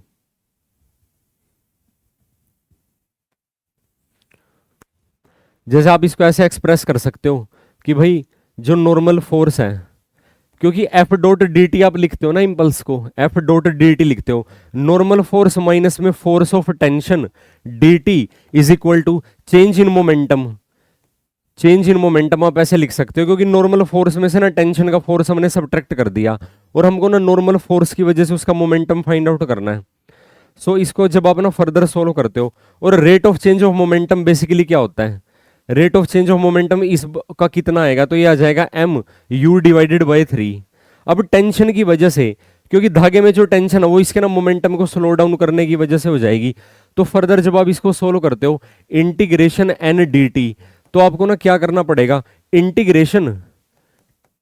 S1: जैसे आप इसको ऐसे एक्सप्रेस कर सकते हो कि भाई जो नॉर्मल फोर्स है, क्योंकि एफ डॉट डी टी आप लिखते हो ना इम्पल्स को, एफ डॉट डी टी लिखते हो, नॉर्मल फोर्स माइनस में force of tension D T is equal to change in momentum. Change in momentum आप ऐसे लिख सकते हो, क्योंकि नॉर्मल फोर्स में से ना टेंशन का फोर्स हमने सब्ट्रैक्ट कर दिया और हमको ना नॉर्मल फोर्स की वजह से उसका मोमेंटम फाइंड आउट करना है। सो इसको जब आप ना फर्दर सोल्व करते हो, और rate of change of momentum basically क्या होता है, rate of change of momentum इस का कितना आएगा, तो ये आ जाएगा एम यू डिवाइडेड बाई 3। अब टेंशन की वजह से, क्योंकि धागे में जो टेंशन है वो इसके ना मोमेंटम को स्लो डाउन करने की वजह से हो जाएगी, तो फर्दर जब आप इसको सोल्व करते हो इंटीग्रेशन एन डी टी, तो आपको ना क्या करना पड़ेगा, integration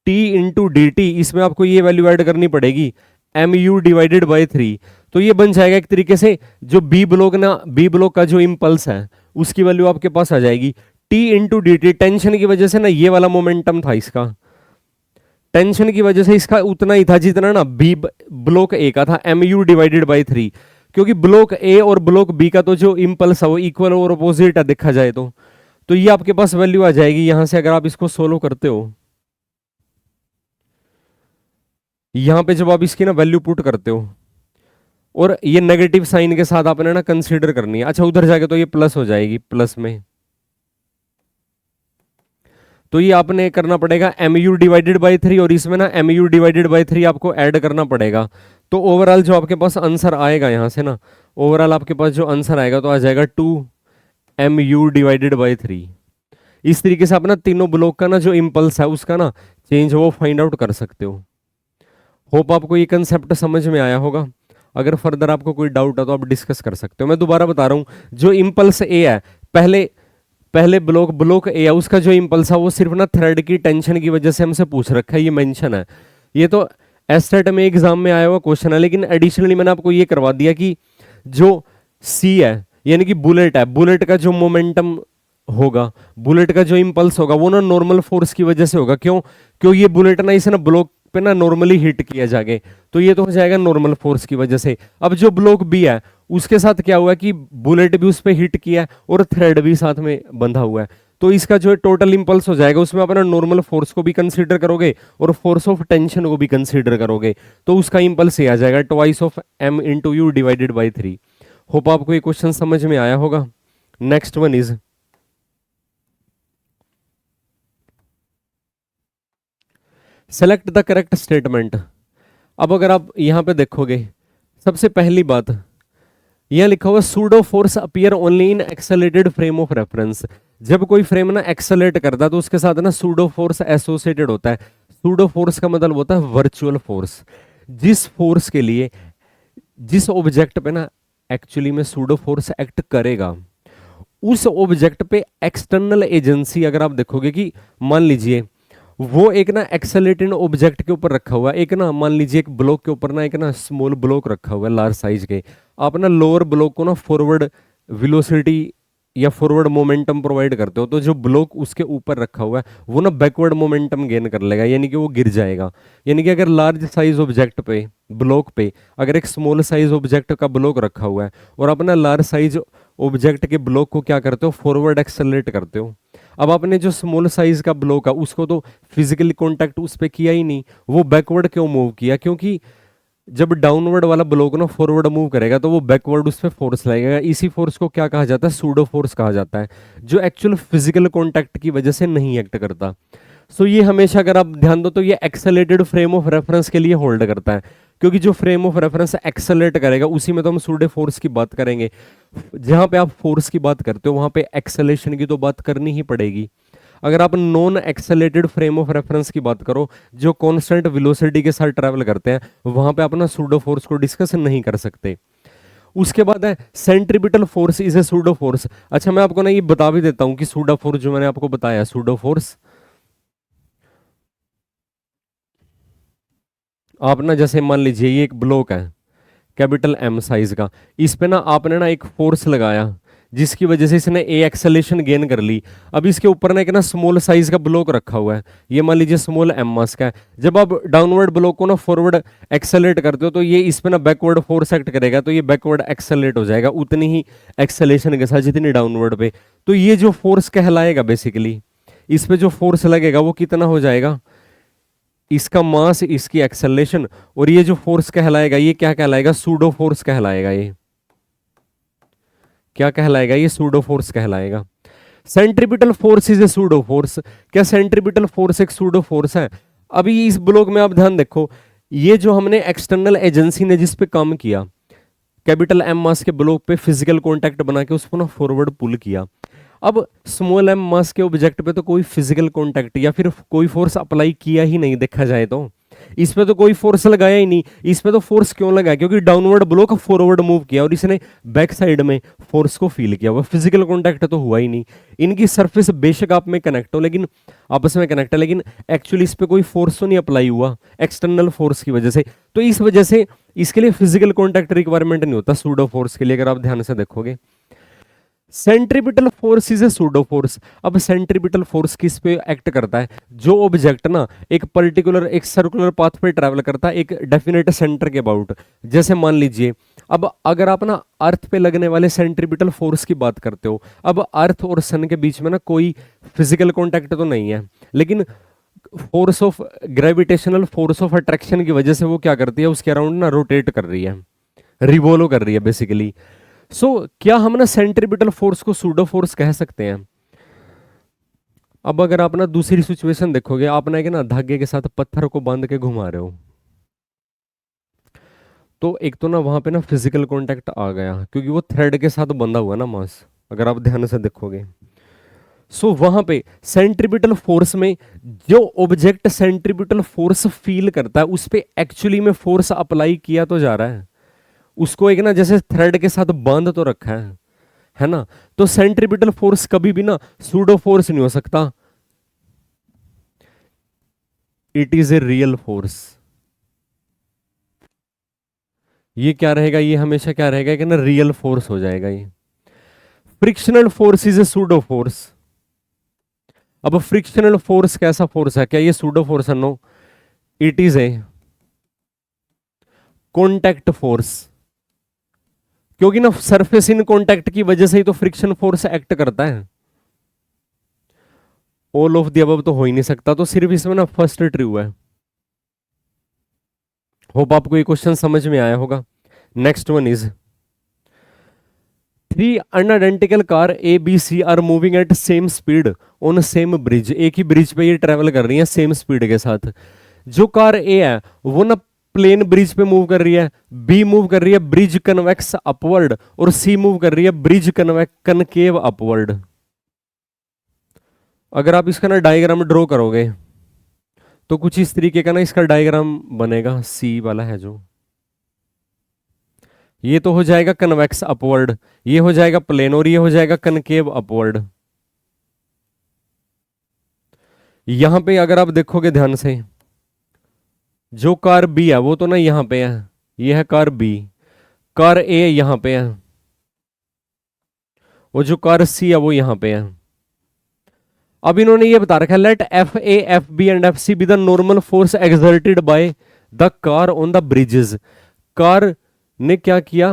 S1: T into D T, इसमें आपको ये वैल्यू ऐड करनी पड़ेगी एम यू डिवाइडेड बाई 3। तो ये बन जाएगा एक तरीके से जो बी ब्लॉक ना, बी ब्लॉक का जो इम्पल्स है उसकी वैल्यू आपके पास आ जाएगी T into D T. Tension की वजह से ना ये वाला मोमेंटम था इसका, टेंशन की वजह से इसका उतना ही था जितना ना बी ब्लॉक ए का था, एम यू डिवाइडेड बाई 3। क्योंकि ब्लॉक ए और ब्लॉक बी का तो जो इम्पल्स है वो इक्वल और अपोजिट है देखा जाए तो ये आपके पास वैल्यू आ जाएगी यहां से, अगर आप इसको सोल्व करते हो, यहां पे जब आप इसकी ना वैल्यू पुट करते हो, और ये नेगेटिव साइन के साथ आपने ना कंसीडर करनी है। अच्छा उधर जाके तो ये प्लस हो जाएगी, प्लस में तो ये आपने करना पड़ेगा एम यू डिवाइडेड बाई 3, और इसमें ना एम यू डिवाइडेड बाई 3 आपको ऐड करना पड़ेगा। तो ओवरऑल जो आपके पास आंसर आएगा यहां से ना, ओवरऑल आपके पास जो आंसर आएगा तो आ जाएगा 2 एम यू डिवाइडेड बाई 3। इस तरीके से आप ना तीनों ब्लॉक का ना जो इम्पल्स है उसका ना चेंज वो फाइंड आउट कर सकते हो। होप आपको ये कंसेप्ट समझ में आया होगा। अगर फर्दर आपको कोई डाउट है तो आप डिस्कस कर सकते हो। मैं दोबारा बता रहा हूँ, जो इम्पल्स ए है, पहले पहले ब्लॉक ए है, उसका जो इम्पल्स है वो सिर्फ ना थ्रेड की टेंशन की वजह से हमसे पूछ रखा है, ये मेंशन है। ये तो एस्टेट में एग्जाम में आया हुआ क्वेश्चन है, लेकिन एडिशनली मैंने आपको ये करवा दिया कि जो सी है यानी कि बुलेट है, बुलेट का जो मोमेंटम होगा, बुलेट का जो इम्पल्स होगा वो ना नॉर्मल फोर्स की वजह से होगा। क्यों ये बुलेट ना इसे ना ब्लॉक पे ना नॉर्मली हिट किया जाएगा, तो ये तो हो जाएगा नॉर्मल फोर्स की वजह से। अब जो ब्लॉक बी है उसके साथ क्या हुआ कि बुलेट भी उस पर हिट किया है और थ्रेड भी साथ में बंधा हुआ है, तो इसका जो टोटल इंपल्स हो जाएगा उसमें अपना नॉर्मल फोर्स को भी कंसीडर करोगे और फोर्स ऑफ टेंशन को भी कंसीडर करोगे, तो उसका इंपल्स ये आ जाएगा twice of M into U divided by 3। Hope आपको ये क्वेश्चन समझ में आया होगा। Next one is select the correct statement. अब अगर आप यहां पे देखोगे, सबसे पहली बात यह लिखा हुआ pseudo force appear only in accelerated frame of reference. जब कोई फ्रेम ना एक्सेलेट करता है तो उसके साथ ना सूडो फोर्स एसोसिएटेड होता है। सूडो फोर्स का मतलब होता है वर्चुअल फोर्स, जिस फोर्स के लिए जिस ऑब्जेक्ट पे ना एक्चुअली में सूडो फोर्स एक्ट करेगा, उस ऑब्जेक्ट पे एक्सटर्नल एजेंसी, अगर आप देखोगे कि मान लीजिए वो एक ना एक्सेलेटेड ऑब्जेक्ट के ऊपर रखा हुआ है, एक ना मान लीजिए एक ब्लॉक के ऊपर ना एक ना स्मॉल ब्लॉक रखा हुआ है लार्ज साइज के, आप ना लोअर ब्लॉक को ना फॉरवर्ड वेलोसिटी या फॉरवर्ड मोमेंटम प्रोवाइड करते हो, तो जो ब्लॉक उसके ऊपर रखा हुआ है वो ना बैकवर्ड मोमेंटम गेन कर लेगा, यानी कि वो गिर जाएगा। यानी कि अगर लार्ज साइज ऑब्जेक्ट पे ब्लॉक पे अगर एक स्मॉल साइज ऑब्जेक्ट का ब्लॉक रखा हुआ है और अपना लार्ज साइज ऑब्जेक्ट के ब्लॉक को क्या करते हो, फॉरवर्ड एक्सेलरेट करते हो। अब आपने जो स्मॉल साइज का ब्लॉक है उसको तो फिजिकली कॉन्टैक्ट उस पर किया ही नहीं, वो बैकवर्ड क्यों मूव किया, क्योंकि जब डाउनवर्ड वाला ब्लॉक ना फॉरवर्ड मूव करेगा तो वो बैकवर्ड उस पर फोर्स लगेगा। इसी फोर्स को क्या कहा जाता है, सूडो फोर्स कहा जाता है, जो एक्चुअल फिजिकल कॉन्टैक्ट की वजह से नहीं एक्ट करता। सो ये हमेशा अगर आप ध्यान दो तो ये एक्सेलेटेड फ्रेम ऑफ रेफरेंस के लिए होल्ड करता है, क्योंकि जो फ्रेम ऑफ रेफरेंस एक्सेलेट करेगा उसी में तो हम सूडो फोर्स की बात करेंगे। जहां पे आप फोर्स की बात करते हो वहां पे एक्सेलेशन की तो बात करनी ही पड़ेगी। अगर आप non accelerated frame of reference की बात करो, जो कांस्टेंट वेलोसिटी के साथ ट्रैवल करते हैं, वहां पे अपना सूडो फोर्स को डिस्कस नहीं कर सकते। उसके बाद है centripetal force is a pseudo force. अच्छा मैं आपको ना ये बता भी देता हूं कि सूडो फोर्स जो मैंने आपको बताया, सूडो फोर्स आप ना जैसे मान लीजिए ये एक ब्लॉक है कैपिटल एम साइज का, इस पे ना आपने ना एक फोर्स लगाया जिसकी वजह से इसने ए एक्सेलेरेशन गेन कर ली। अब इसके ऊपर ना एक ना स्मॉल साइज का ब्लॉक रखा हुआ है, ये मान लीजिए स्मॉल एम मास का है। जब आप डाउनवर्ड ब्लॉक को ना फॉरवर्ड एक्सेलरेट करते हो तो ये इस पे ना बैकवर्ड फोर्स एक्ट करेगा, तो ये बैकवर्ड एक्सेलरेट हो जाएगा उतनी ही एक्सेलेरेशन के साथ जितनी डाउनवर्ड पे। तो ये जो फोर्स कहलाएगा बेसिकली, इस पे जो फोर्स लगेगा वो कितना हो जाएगा, इसका मास, इसकी एक्सेलरेशन, और ये जो फोर्स कहलाएगा ये क्या कहलाएगा, सूडो फोर्स कहलाएगा। ये क्या कहलाएगा, ये सूडो फोर्स कहलाएगा। Centripetal force is a pseudo force. क्या सेंट्रीपिटल फोर्स एक सूडो फोर्स है? अभी इस ब्लॉक में आप ध्यान देखो, ये जो हमने एक्सटर्नल एजेंसी ने जिस पे काम किया, कैपिटल एम मास के ब्लॉक पे फिजिकल कांटेक्ट बना के उसको ना फॉरवर्ड पुल किया। अब स्मॉल एम मास के ऑब्जेक्ट पे तो कोई फिजिकल कांटेक्ट या फिर कोई फोर्स अप्लाई किया ही नहीं, देखा जाए तो इस पे तो कोई फोर्स लगाया ही नहीं। इस पे तो फोर्स क्यों लगा, क्योंकि डाउनवर्ड ब्लॉक फॉरवर्ड मूव किया और इसने बैक साइड में फोर्स को फील किया, वह फिजिकल कांटेक्ट तो हुआ ही नहीं। इनकी सरफेस बेशक आप में कनेक्ट हो, लेकिन आपस में कनेक्ट है, लेकिन एक्चुअली इस पे कोई फोर्स तो नहीं अप्लाई हुआ एक्सटर्नल फोर्स की वजह से। तो इस वजह से इसके लिए फिजिकल कांटेक्ट रिक्वायरमेंट नहीं होता सूडो फोर्स के लिए, अगर आप ध्यान से देखोगे। Centripetal force is a pseudo force. अब सेंट्रीपिटल फोर्स किस पे एक्ट करता है, जो ऑब्जेक्ट ना एक पर्टिकुलर एक सर्कुलर पाथ पे ट्रैवल करता है एक डेफिनेट सेंटर के अबाउट। जैसे मान लीजिए, अब अगर आप ना अर्थ पे लगने वाले सेंट्रीपिटल फोर्स की बात करते हो, अब अर्थ और सन के बीच में ना कोई फिजिकल कॉन्टैक्ट तो नहीं है, लेकिन force of gravitational force of attraction की वजह से वो क्या करती है, उसके अराउंड ना रोटेट कर रही है, रिवॉल्व कर रही है बेसिकली। सो क्या हम ना सेंट्रीपिटल फोर्स को सूडो फोर्स कह सकते हैं? अब अगर आप ना दूसरी सिचुएशन देखोगे, आप ना ना धागे के साथ पत्थर को बांध के घुमा रहे हो, तो एक तो ना वहां पे ना फिजिकल कांटेक्ट आ गया क्योंकि वो थ्रेड के साथ बंधा हुआ ना मास, अगर आप ध्यान से देखोगे। सो वहां पे सेंट्रीपिटल फोर्स में जो ऑब्जेक्ट सेंट्रीपिटल फोर्स फील करता है उस पे एक्चुअली में फोर्स अप्लाई किया तो जा रहा है, उसको एक ना जैसे थ्रेड के साथ बांध तो रखा है ना। तो सेंट्रीपिटल फोर्स कभी भी ना सूडो फोर्स नहीं हो सकता, it is a real force. ये क्या रहेगा, ये हमेशा क्या रहेगा कि ना रियल फोर्स हो जाएगा ये। Frictional force is a pseudo force. अब फ्रिक्शनल फोर्स कैसा फोर्स है, क्या ये सूडो फोर्स है? No, it is a contact force, क्योंकि ना सरफेस इन कॉन्टैक्ट की वजह से ही तो फ्रिक्शन फोर्स एक्ट करता है। ऑल ऑफ द अबव तो हो ही नहीं सकता, तो सिर्फ इसमें ना फर्स्ट ट्रू है। होप आपको ये क्वेश्चन समझ में आया होगा। Next one is, 3 unidentical car A B C are moving at same speed on same bridge. एक ही ब्रिज पे ये ट्रेवल कर रही है सेम स्पीड के साथ। जो कार ए है वो ना प्लेन ब्रिज पे मूव कर रही है, बी मूव कर रही है ब्रिज कन्वेक्स अपवर्ड, और सी मूव कर रही है ब्रिज कनकेव अपवर्ड। अगर आप इसका ना डायग्राम ड्रॉ करोगे तो कुछ इस तरीके का ना इसका डायग्राम बनेगा। सी वाला है जो, ये तो हो जाएगा कन्वेक्स अपवर्ड, ये हो जाएगा प्लेन, और ये हो जाएगा कनकेव अपवर्ड। यहां पे अगर आप देखोगे ध्यान से, जो कार बी है वो तो ना यहां पे है, ये है कार बी, कार ए यहां पे है, और जो कार सी है वो यहां पे है। अब इन्होंने ये बता रखा है, let F A F B and F C be the normal force exerted by the car on the bridges. Car ने क्या किया,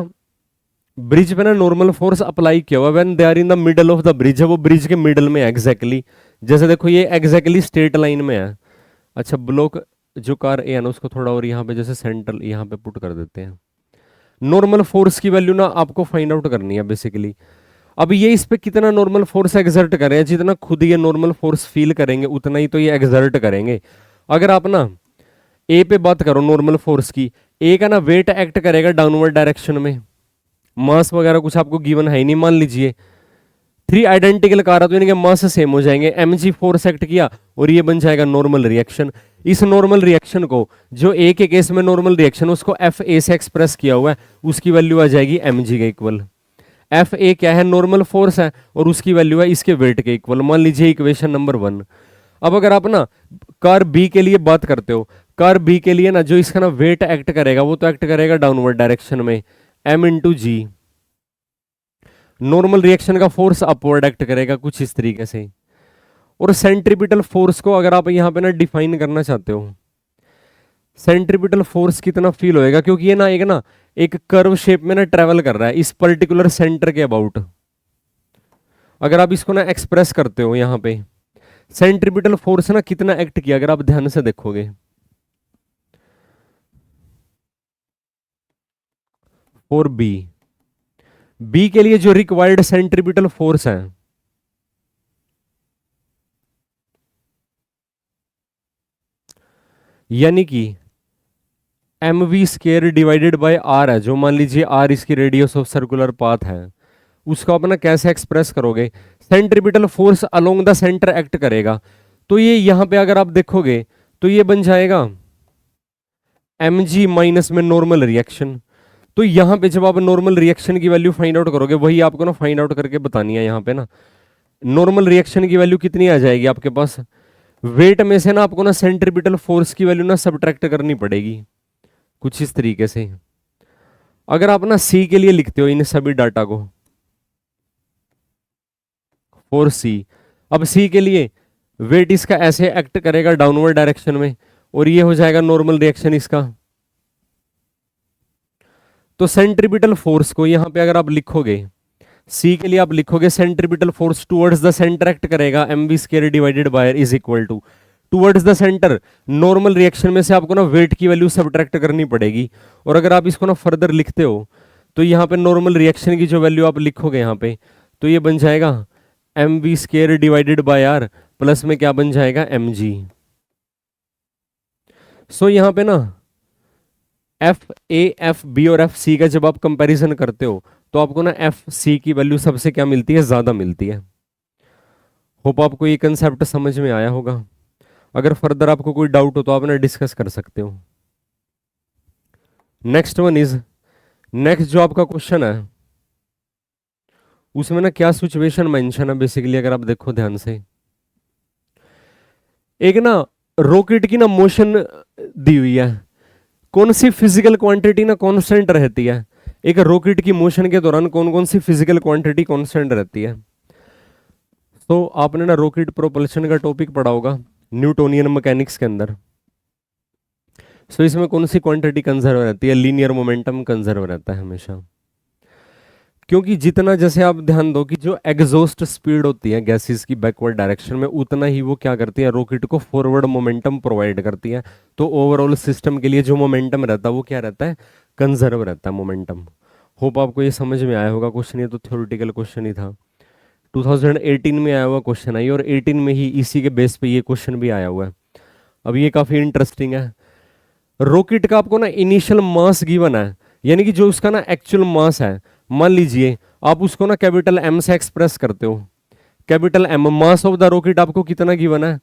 S1: ब्रिज पे ना नॉर्मल फोर्स अप्लाई किया हुआ, when they are in the middle of the bridge है, वो ब्रिज के मिडल में है एग्जैक्टली। जैसे देखो ये एग्जैक्टली स्ट्रेट लाइन में है। अच्छा, ब्लॉक जो कार ए है ना उसको थोड़ा और यहाँ पे जैसे सेंट्रल यहाँ पे पुट कर देते हैं। नॉर्मल फोर्स की वैल्यू ना आपको फाइंड आउट करनी है बेसिकली। अब ये इस पे कितना नॉर्मल फोर्स एक्सर्ट करें, जितना खुद ये नॉर्मल फोर्स फील करेंगे उतना ही तो ये एक्सर्ट करेंगे। अगर आप ना ए पे बात करो नॉर्मल फोर्स की, ए का ना वेट एक्ट करेगा डाउनवर्ड डायरेक्शन में, मास वगैरह कुछ आपको गिवन है ही नहीं। मान लीजिए 3 आइडेंटिकल कार है तो इनके मास सेम हो जाएंगे, mg फोर्स एक्ट किया और ये बन जाएगा नॉर्मल रिएक्शन। इस नॉर्मल रिएक्शन को, जो ए के केस में नॉर्मल रिएक्शन उसको एफ ए से एक्सप्रेस किया हुआ है, उसकी वैल्यू आ जाएगी mg के इक्वल। एफ ए क्या है, नॉर्मल फोर्स है, और उसकी वैल्यू है इसके वेट के इक्वल। मान लीजिए इक्वेशन नंबर 1। अब अगर आप ना कार बी के लिए बात करते हो, कार बी के लिए ना जो इसका ना वेट एक्ट करेगा वो तो एक्ट करेगा डाउनवर्ड डायरेक्शन में, m इंटू जी। नॉर्मल रिएक्शन का फोर्स अपवर्ड एक्ट करेगा कुछ इस तरीके से। और सेंट्रीपिटल फोर्स को अगर आप यहाँ पे ना डिफाइन करना चाहते हो, सेंट्रीपिटल फोर्स कितना फील होएगा, क्योंकि ये ना एक कर्व शेप में ना ट्रेवल कर रहा है इस पर्टिकुलर सेंटर के अबाउट। अगर आप इसको ना एक्सप्रेस करते हो यहाँ पे, सेंट्रीपिटल फोर्स ना कितना एक्ट किया, अगर आप ध्यान से देखोगे, और बी के लिए जो रिक्वायर्ड सेंट्रीपिटल फोर्स है, यानी कि M V square divided by R है, जो मान लीजिए आर इसकी रेडियस ऑफ सर्कुलर पाथ है, उसको अपना कैसे एक्सप्रेस करोगे, centripetal force along the centre act करेगा। तो ये यहां पे अगर आप देखोगे तो ये बन जाएगा एम जी माइनस में नॉर्मल रिएक्शन। तो यहां पे जब आप नॉर्मल रिएक्शन की वैल्यू फाइंड आउट करोगे, वही आपको ना फाइंड आउट करके बतानी है। यहां पे ना नॉर्मल रिएक्शन की वैल्यू कितनी आ जाएगी आपके पास, वेट में से ना आपको ना सेंट्रीपिटल फोर्स की वैल्यू ना सबट्रैक्ट करनी पड़ेगी कुछ इस तरीके से। अगर आप ना सी के लिए लिखते हो इन सभी डाटा को, फॉर सी, अब सी के लिए वेट इसका ऐसे एक्ट करेगा डाउनवर्ड डायरेक्शन में, और ये हो जाएगा नॉर्मल रिएक्शन इसका। तो सेंट्रीपिटल फोर्स को यहां पे अगर आप लिखोगे, सी के लिए आप लिखोगे centripetal force towards the centre act करेगा M V square divided by is equal to, towards the centre normal reaction में से आपको ना वेट की वैल्यू सब्ट्रैक्ट करनी पड़ेगी। और अगर आप इसको ना फर्दर लिखते हो तो यहाँ पे नॉर्मल रिएक्शन की जो वैल्यू आप लिखोगे यहाँ पे, तो ये बन जाएगा M V square divided by R plus में क्या बन जाएगा एम जी। सो यहाँ पे ना एफ ए एफ बी और एफ सी का जब आप कंपैरिजन करते हो तो आपको ना एफ सी की वैल्यू सबसे क्या मिलती है, ज्यादा मिलती है। होप आपको ये कंसेप्ट समझ में आया होगा। अगर फर्दर आपको कोई डाउट हो तो आप ना डिस्कस कर सकते हो। नेक्स्ट वन इज, नेक्स्ट जो आपका क्वेश्चन है उसमें ना क्या सिचुएशन मेंशन है बेसिकली, अगर आप देखो ध्यान से, एक ना रॉकेट की ना मोशन दी हुई है, कौन सी फिजिकल क्वांटिटी ना कांस्टेंट रहती है, एक रॉकेट की मोशन के दौरान कौन कौन सी फिजिकल क्वांटिटी कांस्टेंट रहती है। तो आपने ना रॉकेट प्रोपल्शन का टॉपिक पढ़ा होगा न्यूटोनियन मैकेनिक्स के अंदर। सो इसमें कौन सी क्वांटिटी कंजर्व रहती है, लीनियर मोमेंटम कंजर्व रहता है हमेशा। क्योंकि जितना, जैसे आप ध्यान दो कि जो एग्जॉस्ट स्पीड होती है गैसेस की बैकवर्ड डायरेक्शन में, उतना ही वो क्या करती है, रॉकेट को फॉरवर्ड मोमेंटम प्रोवाइड करती है। तो ओवरऑल सिस्टम के लिए जो मोमेंटम रहता है वो क्या रहता है, कंजर्व रहता है मोमेंटम। होप आपको ये समझ में आया होगा। क्वेश्चन ये तो थ्योरेटिकल क्वेश्चन ही था, 2018 में आया हुआ क्वेश्चन है, और 18 में ही इसी के बेस पे ये क्वेश्चन भी आया हुआ है। अब ये काफी इंटरेस्टिंग है। रॉकेट का आपको ना इनिशियल मास गिवन है, यानी कि जो उसका ना एक्चुअल मास है, मान लीजिए आप उसको ना कैपिटल एम से एक्सप्रेस करते हो, capital M, mass of the rocket आपको कितना गिवन है,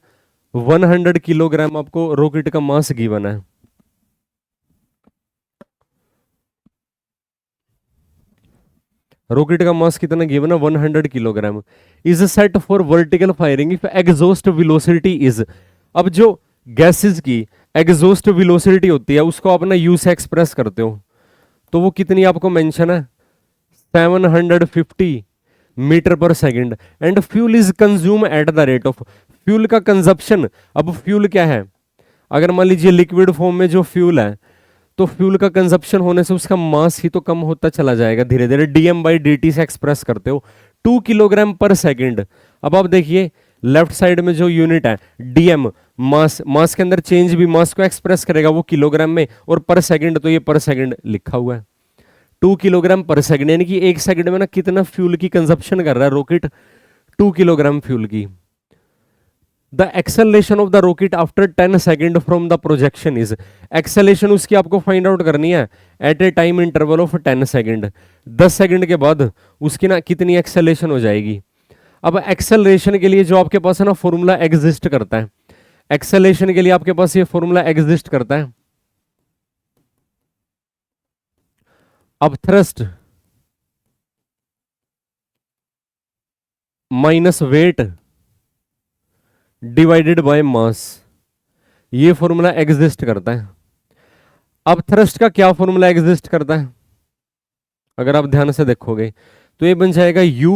S1: 100 किलोग्राम आपको रॉकेट का मास गिवन है। रॉकेट का मास कितना गिवन है, 100 kilogram. Is set for vertical firing if exhaust velocity is, अब जो गैसेस की एग्जॉस्ट वेलोसिटी होती है उसको आप ना यू से एक्सप्रेस करते हो, तो वो कितनी आपको मेंशन है, 750 मीटर पर second. And fuel is consume at the rate of, fuel का कंजप्शन, अब फ्यूल क्या है, अगर मान लीजिए लिक्विड फॉर्म में जो फ्यूल है, तो फ्यूल का कंजप्शन होने से उसका मास ही तो कम होता चला जाएगा धीरे धीरे। डीएम बाई डी से एक्सप्रेस करते हो 2 किलोग्राम पर सेकंड। अब आप देखिए लेफ्ट साइड में जो यूनिट है डीएम, मास, मास के अंदर चेंज भी मास को एक्सप्रेस करेगा वो किलोग्राम में, और पर सेकंड तो ये पर सेकंड लिखा हुआ है, 2 किलोग्राम पर सेकंड, यानी कि एक सेकंड में ना कितना फ्यूल की कंजप्शन कर रहा है रॉकेट, 2 किलोग्राम फ्यूल की। The acceleration of the rocket after 10 second from the projection is, acceleration उसकी आपको फाइंड आउट करनी है at a time interval of 10 second, 10 second के बाद उसकी ना कितनी एक्सेलरेशन हो जाएगी। अब एक्सेलरेशन के लिए जो आपके पास है ना फॉर्मूला एग्जिस्ट करता है, एक्सेलरेशन के लिए आपके पास ये फॉर्मूला एग्जिस्ट करता है, अब thrust minus weight divided by mass, ये फॉर्मूला एग्जिस्ट करता है। अब थ्रस्ट का क्या फॉर्मूला एग्जिस्ट करता है, अगर आप ध्यान से देखोगे तो ये बन जाएगा u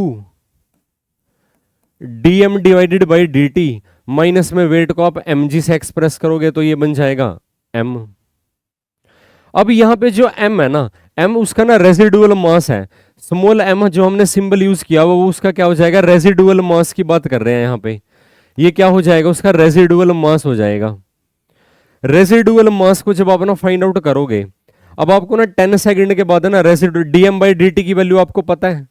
S1: dm divided by dt, minus में वेट को आप mg से एक्सप्रेस करोगे तो ये बन जाएगा m। अब यहां पे जो m है ना, m उसका ना रेजिडुअल मास है, स्मॉल m जो हमने सिंबल यूज किया वो उसका क्या हो जाएगा, रेजिडुअल मास की बात कर रहे हैं यहाँ पे, ये क्या हो जाएगा, उसका रेजिडुअल मास हो जाएगा। रेजिडुअल मास को जब आप ना फाइंड आउट करोगे, अब आपको ना 10 सेकंड के बाद है ना residual DM by D T की वैल्यू आपको पता है,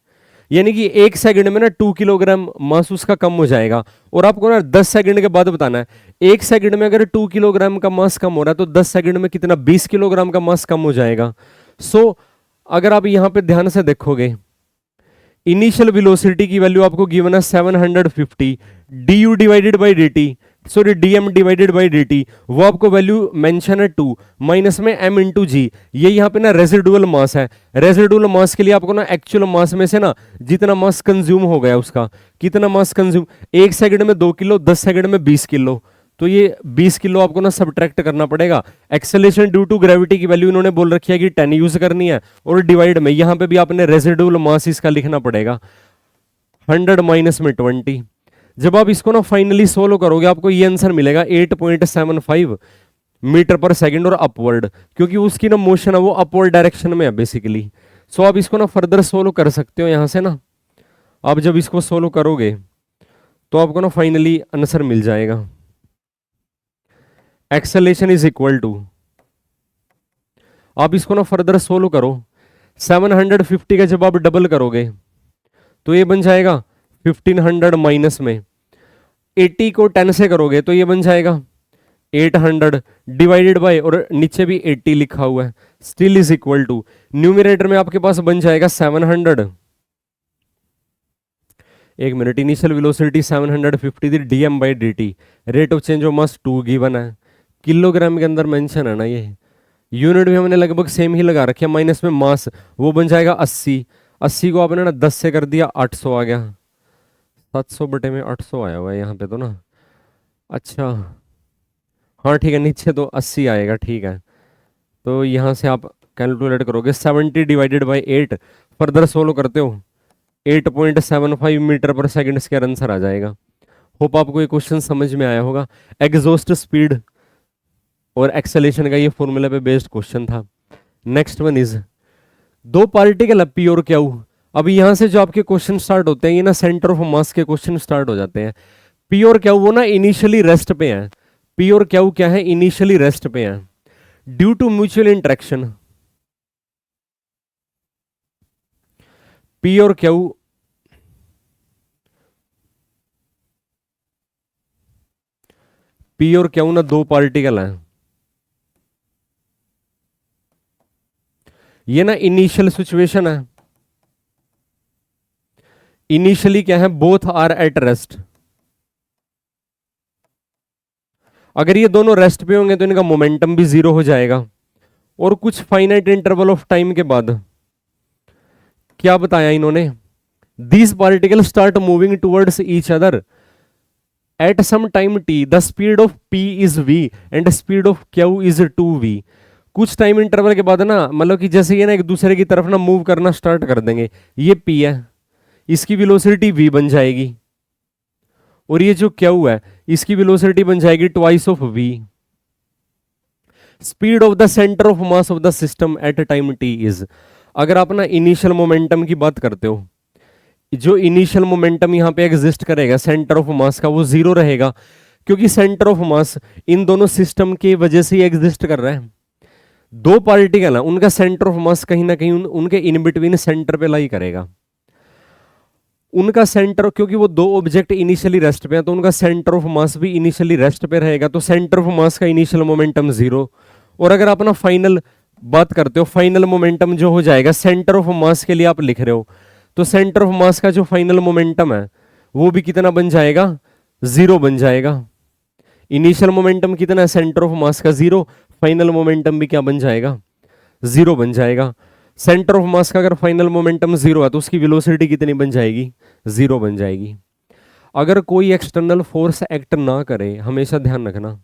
S1: यानी कि 1 सेकंड में ना 2 किलोग्राम मास उसका कम हो जाएगा। और आपको ना 10 सेकंड के बाद बताना है, 1 सेकंड में अगर 2 किलोग्राम का मास कम हो रहा है तो 10 सेकंड में कितना, 20 किलोग्राम का मास कम हो जाएगा। सो अगर आप यहां पे ध्यान से देखोगे, इनिशियल वेलोसिटी की वैल्यू आपको गिवन है 750 du divided by dt, sorry dm divided by dt, वो आपको वैल्यू मेंशन है 2, माइनस में m इंटू जी, ये यहाँ पे ना रेजिडुअल मास है। रेजिडुअल मास के लिए आपको ना एक्चुअल मास में से ना जितना मास कंज्यूम हो गया उसका, कितना मास कंज्यूम, 1 सेकंड में 2 किलो, 10 सेकंड में 20 किलो, तो ये 20 किलो आपको ना सब्ट्रैक्ट करना पड़ेगा। एक्सेलरेशन ड्यू टू ग्रेविटी की वैल्यू इन्होंने बोल रखी है कि 10 यूज करनी है, और डिवाइड में यहाँ पे भी आपने रेजिडुअल मास इसका लिखना पड़ेगा 100 माइनस में 20। जब आप इसको ना फाइनली सोल्व करोगे आपको ये आंसर मिलेगा 8.75 मीटर पर सेकंड और अपवर्ड, क्योंकि उसकी ना मोशन है वो अपवर्ड डायरेक्शन में है बेसिकली। सो आप इसको ना फर्दर सोल्व कर सकते हो यहां से ना, आप जब इसको सोल्व करोगे तो आपको ना फाइनली आंसर मिल जाएगा। एक्सेलरेशन इज इक्वल टू, आप इसको ना फर्दर सोल्व करो, 750 का जब आप डबल करोगे तो ये बन जाएगा 1500 माइनस में 80 को 10 से करोगे तो ये बन जाएगा 800 डिवाइडेड बाय, और नीचे भी 80 लिखा हुआ है, still is equal to, numerator में आपके पास बन जाएगा 700, एक मिनट, इनिशियल वेलोसिटी 750 थी, DM by D T, rate of change of mass 2 given है, किलोग्राम के अंदर मेंशन है ना, ये यूनिट भी हमने लगभग सेम ही लगा रखी है, माइनस में मास वो बन जाएगा 80, 80 को आपने ना 10 से कर दिया 800 आ गया, 700 बटे में 800 आया हुआ है यहाँ पे तो ना, अच्छा हाँ ठीक है, नीचे तो 80 आएगा, ठीक है, तो यहाँ से आप कैलकुलेट करोगे 70 डिवाइडेड बाई 8, फर्दर सोल्व करते हो 8.75 मीटर पर सेकंड इसका आंसर आ जाएगा। होप आपको ये क्वेश्चन समझ में आया होगा। एग्जॉस्ट स्पीड और एक्सेलेरेशन का ये फॉर्मूला पे बेस्ड क्वेश्चन था। नेक्स्ट वन इज, दो पार्टिकल है पी और क्यू। अभी यहां से जो आपके क्वेश्चन स्टार्ट होते हैं ये ना सेंटर ऑफ मास के क्वेश्चन स्टार्ट हो जाते हैं। पी और क्यू वो ना इनिशियली रेस्ट पे है, पी और क्यू क्या है, इनिशियली रेस्ट पे है due to mutual interaction. P और क्यू पी और क्यू ना दो पार्टिकल हैं, ये ना इनिशियल सिचुएशन है, इनिशियली क्या है, बोथ आर एट रेस्ट। अगर ये दोनों रेस्ट पे होंगे तो इनका मोमेंटम भी जीरो हो जाएगा, और कुछ फाइनाइट इंटरवल ऑफ टाइम के बाद क्या बताया इन्होंने, these particle start moving towards each other at some time T, the speed of P is V and speed of Q is 2v। कुछ टाइम इंटरवल के बाद ना, मतलब कि जैसे ये ना एक दूसरे की तरफ ना मूव करना स्टार्ट कर देंगे, ये p है, इसकी वेलोसिटी v बन जाएगी, और ये जो क्यू है इसकी वेलोसिटी बन जाएगी twice of v। Speed of the centre of mass of the system at time t is, अगर आप ना इनिशियल मोमेंटम की बात करते हो, जो इनिशियल मोमेंटम यहां पे एग्जिस्ट करेगा सेंटर ऑफ मास का वो जीरो रहेगा, क्योंकि सेंटर ऑफ मास इन दोनों सिस्टम की वजह से ही एग्जिस्ट कर रहा है। दो पार्टिकल है, उनका सेंटर ऑफ मास कहीं ना कहीं उनके इन बिटवीन सेंटर पे लाई करेगा, उनका सेंटर, क्योंकि वो दो ऑब्जेक्ट इनिशियली रेस्ट पे हैं तो उनका सेंटर ऑफ मास भी इनिशियली रेस्ट पे रहेगा, तो सेंटर ऑफ मास का इनिशियल मोमेंटम जीरो। और अगर आप ना फाइनल बात करते हो, फाइनल मोमेंटम जो हो जाएगा सेंटर ऑफ मास के लिए आप लिख रहे हो, तो सेंटर ऑफ मास का जो फाइनल मोमेंटम है वो भी कितना बन जाएगा, जीरो बन जाएगा। इनिशियल मोमेंटम कितना है, सेंटर ऑफ मास का जीरो, फाइनल मोमेंटम भी क्या बन जाएगा, जीरो बन जाएगा। सेंटर ऑफ मास का अगर फाइनल मोमेंटम जीरो है तो उसकी वेलोसिटी कितनी बन जाएगी, जीरो बन जाएगी। अगर कोई एक्सटर्नल फोर्स एक्ट ना करे, हमेशा ध्यान रखना,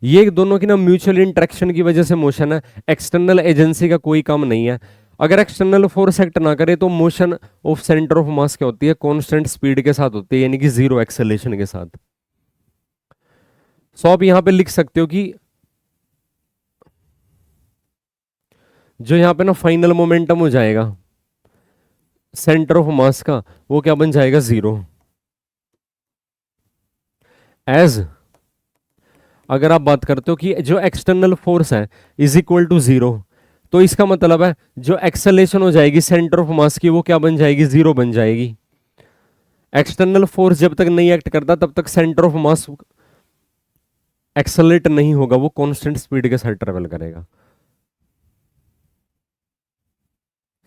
S1: ये दोनों की ना म्यूचुअल इंटरेक्शन की वजह से मोशन है, एक्सटर्नल एजेंसी का कोई काम नहीं है। अगर एक्सटर्नल फोर्स एक्ट ना करे तो मोशन ऑफ सेंटर ऑफ मास क्या होती है, कांस्टेंट स्पीड के साथ होती है, यानी कि जीरो एक्सेलरेशन के साथ। सो आप यहां पे लिख सकते हो कि जो यहां पे ना फाइनल मोमेंटम हो जाएगा सेंटर ऑफ मास का, वो क्या बन जाएगा, जीरो। एज अगर आप बात करते हो कि जो एक्सटर्नल फोर्स है इज इक्वल टू जीरो, तो इसका मतलब है जो एक्सेलेरेशन हो जाएगी सेंटर ऑफ मास की वो क्या बन जाएगी, जीरो बन जाएगी। एक्सटर्नल फोर्स जब तक नहीं एक्ट करता तब तक सेंटर ऑफ मास एक्सेलरेट नहीं होगा, वो कांस्टेंट स्पीड के साथ ट्रेवल करेगा।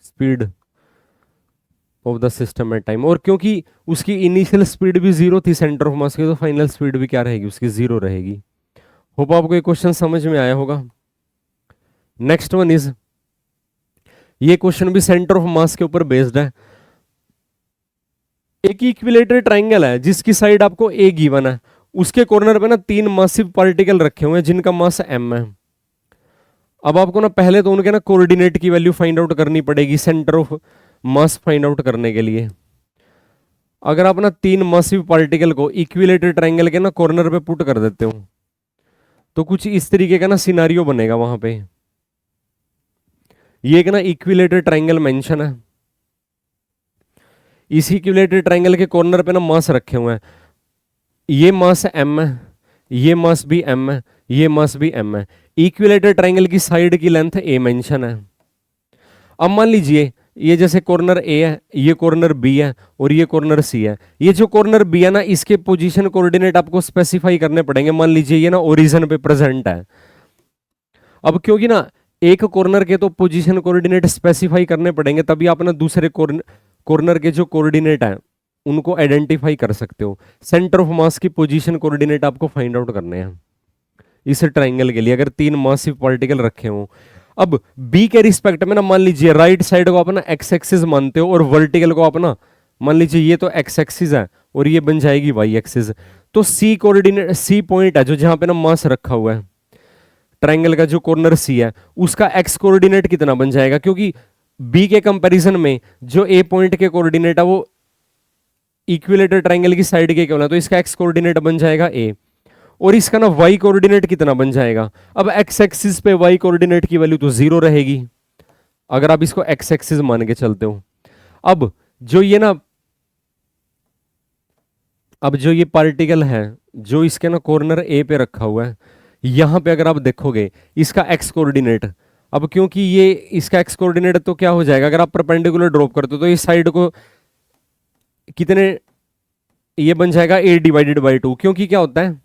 S1: Speed of the system at time, और क्योंकि उसकी इनिशियल स्पीड भी जीरो थी सेंटर ऑफ मास की, तो फाइनल स्पीड भी क्या रहेगी, उसकी जीरो रहेगी। होप आपको ये क्वेश्चन समझ में आया होगा। नेक्स्ट वन इज, ये क्वेश्चन भी सेंटर ऑफ मास के ऊपर बेस्ड है। एक इक्विलेटरल ट्राइंगल है जिसकी साइड आपको ए गिवन है, उसके कॉर्नर पे ना 3 मासिव पार्टिकल रखे हुए हैं जिनका मास m है। अब आपको ना पहले तो उनके ना कोऑर्डिनेट की वैल्यू फाइंड आउट करनी पड़ेगी centre of mass find out करने के लिए। अगर आप ना 3 मासिव पार्टिकल को इक्विलेटरल ट्राइंगल के ना कॉर्नर पे पुट कर देते हो तो कुछ इस तरीके का ना सिनारियो बनेगा वहां पे। ये एक ना इक्विलेटरल ट्राइंगल मेंशन है, इस इक्विलेटरल ट्राइंगल के कॉर्नर पे ना मास रखे हुए हैं, ये मास m है, ये मास भी m है, ये मास भी m है। इक्विलेटरल ट्राइंगल की साइड की लेंथ a मेंशन है। अब मान लीजिए ये जैसे कॉर्नर A है, ये कॉर्नर B है और ये कॉर्नर C है। ये जो कॉर्नर B है ना, इसके पोजीशन कोऑर्डिनेट आपको स्पेसिफाई करने पड़ेंगे। मान लीजिए ये ना ओरिजिन पे प्रेजेंट है। अब क्योंकि ना एक कॉर्नर के तो पोजीशन कोऑर्डिनेट स्पेसिफाई करने पड़ेंगे, तभी आप ना दूसरे कॉर्नर के जो कोऑर्डिनेट है उनको आइडेंटिफाई कर सकते हो। सेंटर ऑफ मास की पोजीशन कोऑर्डिनेट आपको फाइंड आउट करने हैं इस ट्राइंगल के लिए, अगर 3 मासिव पार्टिकल रखे हों। अब बी के रिस्पेक्ट में ना मान लीजिए राइट साइड को अपना एक्स एक्सिस मानते हो और वर्टिकल को अपना, मान लीजिए ये तो एक्स एक्सिस है और ये बन जाएगी वाई एक्सिस। तो सी कोऑर्डिनेट, सी पॉइंट है जो जहां पे ना मास रखा हुआ है ट्राइंगल का, जो कॉर्नर सी है उसका एक्स कोऑर्डिनेट कितना बन जाएगा, क्योंकि बी के कंपैरिजन में जो ए पॉइंट के कोऑर्डिनेट है वो इक्विलेटरल ट्राइंगल की साइड के केवल है, तो इसका एक्स कोऑर्डिनेट बन जाएगा ए, और इसका ना वाई कोऑर्डिनेट कितना बन जाएगा। अब एक्स एक्सिस पे वाई कोऑर्डिनेट की वैल्यू तो जीरो रहेगी अगर आप इसको एक्स एक्सिस मान के चलते हो। अब जो ये ना, अब जो ये पार्टिकल है जो इसके ना कॉर्नर ए पे रखा हुआ है, यहां पे अगर आप देखोगे इसका एक्स कोऑर्डिनेट, अब क्योंकि ये इसका एक्स कोऑर्डिनेट तो क्या हो जाएगा, अगर आप परपेंडिकुलर ड्रॉप करते हो तो इस साइड को कितने, ये बन जाएगा a डिवाइडेड बाई 2, क्योंकि क्या होता है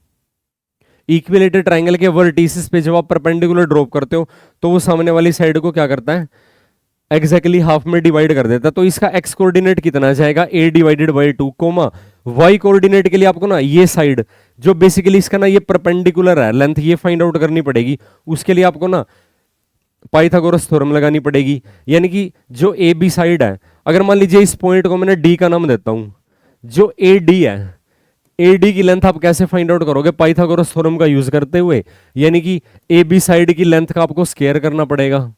S1: इक्विलेटरल ट्राइंगल के वर्टिसेस पे जब आप परपेंडिकुलर ड्रॉप करते हो तो वो सामने वाली साइड को क्या करता है, एग्जैक्टली हाफ में डिवाइड कर देता है। तो इसका एक्स कोऑर्डिनेट कितना जाएगा, a divided by 2, comma Y coordinate के लिए आपको ना ये साइड जो बेसिकली इसका ना ये परपेंडिकुलर है लेंथ, ये फाइंड आउट करनी पड़ेगी। उसके लिए आपको ना पाइथागोरस थ्योरम लगानी पड़ेगी, यानी कि जो ए बी साइड है, अगर मान लीजिए इस पॉइंट को मैंने डी का नाम देता हूं, जो ए डी है, ए डी की लेंथ आप कैसे फाइंड आउट करोगे, पाइथागोरस थ्योरम का यूज करते हुए, यानी कि ए बी साइड की लेंथ का आपको स्क्वायर करना पड़ेगा,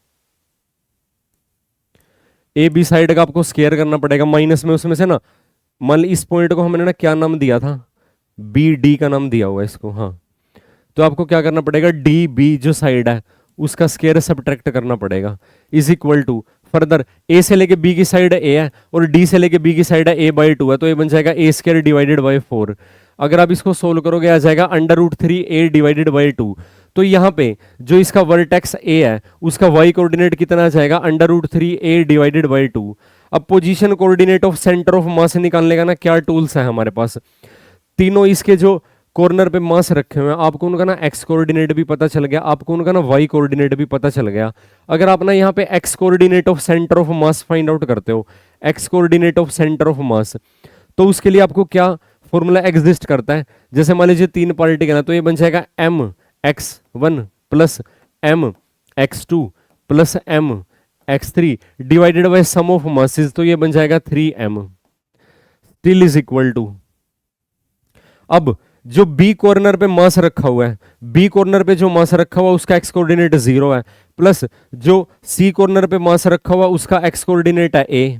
S1: ए बी साइड का आपको स्क्वायर करना पड़ेगा, माइनस में उसमें से ना, मान ली इस पॉइंट को हमने ना क्या नाम दिया था, बी डी का नाम दिया हुआ है इसको, हाँ, तो आपको क्या करना पड़ेगा, डी बी जो साइड है उसका स्क्वायर सब्ट्रैक्ट करना पड़ेगा, इज इक्वल टू फर्दर ए से लेके बी की साइड ए है और डी से लेके बी की साइड है ए बाई 2 है, तो ये बन जाएगा ए स्क्वायर डिवाइडेड बाई 4। अगर आप इसको सोल्व करोगे आ जाएगा √3 a डिवाइडेड बाई 2। तो यहाँ पे जो इसका वर्टेक्स ए है उसका वाई कोऑर्डिनेट कितना आ जाएगा, √3 a डिवाइडेड बाई 2। अब position coordinate of centre of मास निकालने का ना क्या टूल्स है हमारे पास, तीनों इसके जो कॉर्नर पे मास रखे हुए हैं, आपको उनका ना एक्स कोऑर्डिनेट भी पता चल गया, आपको उनका ना वाई कोऑर्डिनेट भी पता चल गया। अगर आप ना यहाँ पे x coordinate of centre of mass find out करते हो, x coordinate of centre of मास, तो उसके लिए आपको क्या फॉर्मूला एग्जिस्ट करता है, जैसे मान लीजिए 3 पार्टिकल है तो ये बन जाएगा mx1 plus mx2 plus mx3 divided by sum of masses, तो ये बन जाएगा 3m still is equal to. अब जो बी कॉर्नर पे मास रखा हुआ है, बी कॉर्नर पे जो मास रखा हुआ उसका एक्स कोऑर्डिनेट 0 है, प्लस जो सी कॉर्नर पे मास रखा हुआ उसका एक्स कोऑर्डिनेट है ए,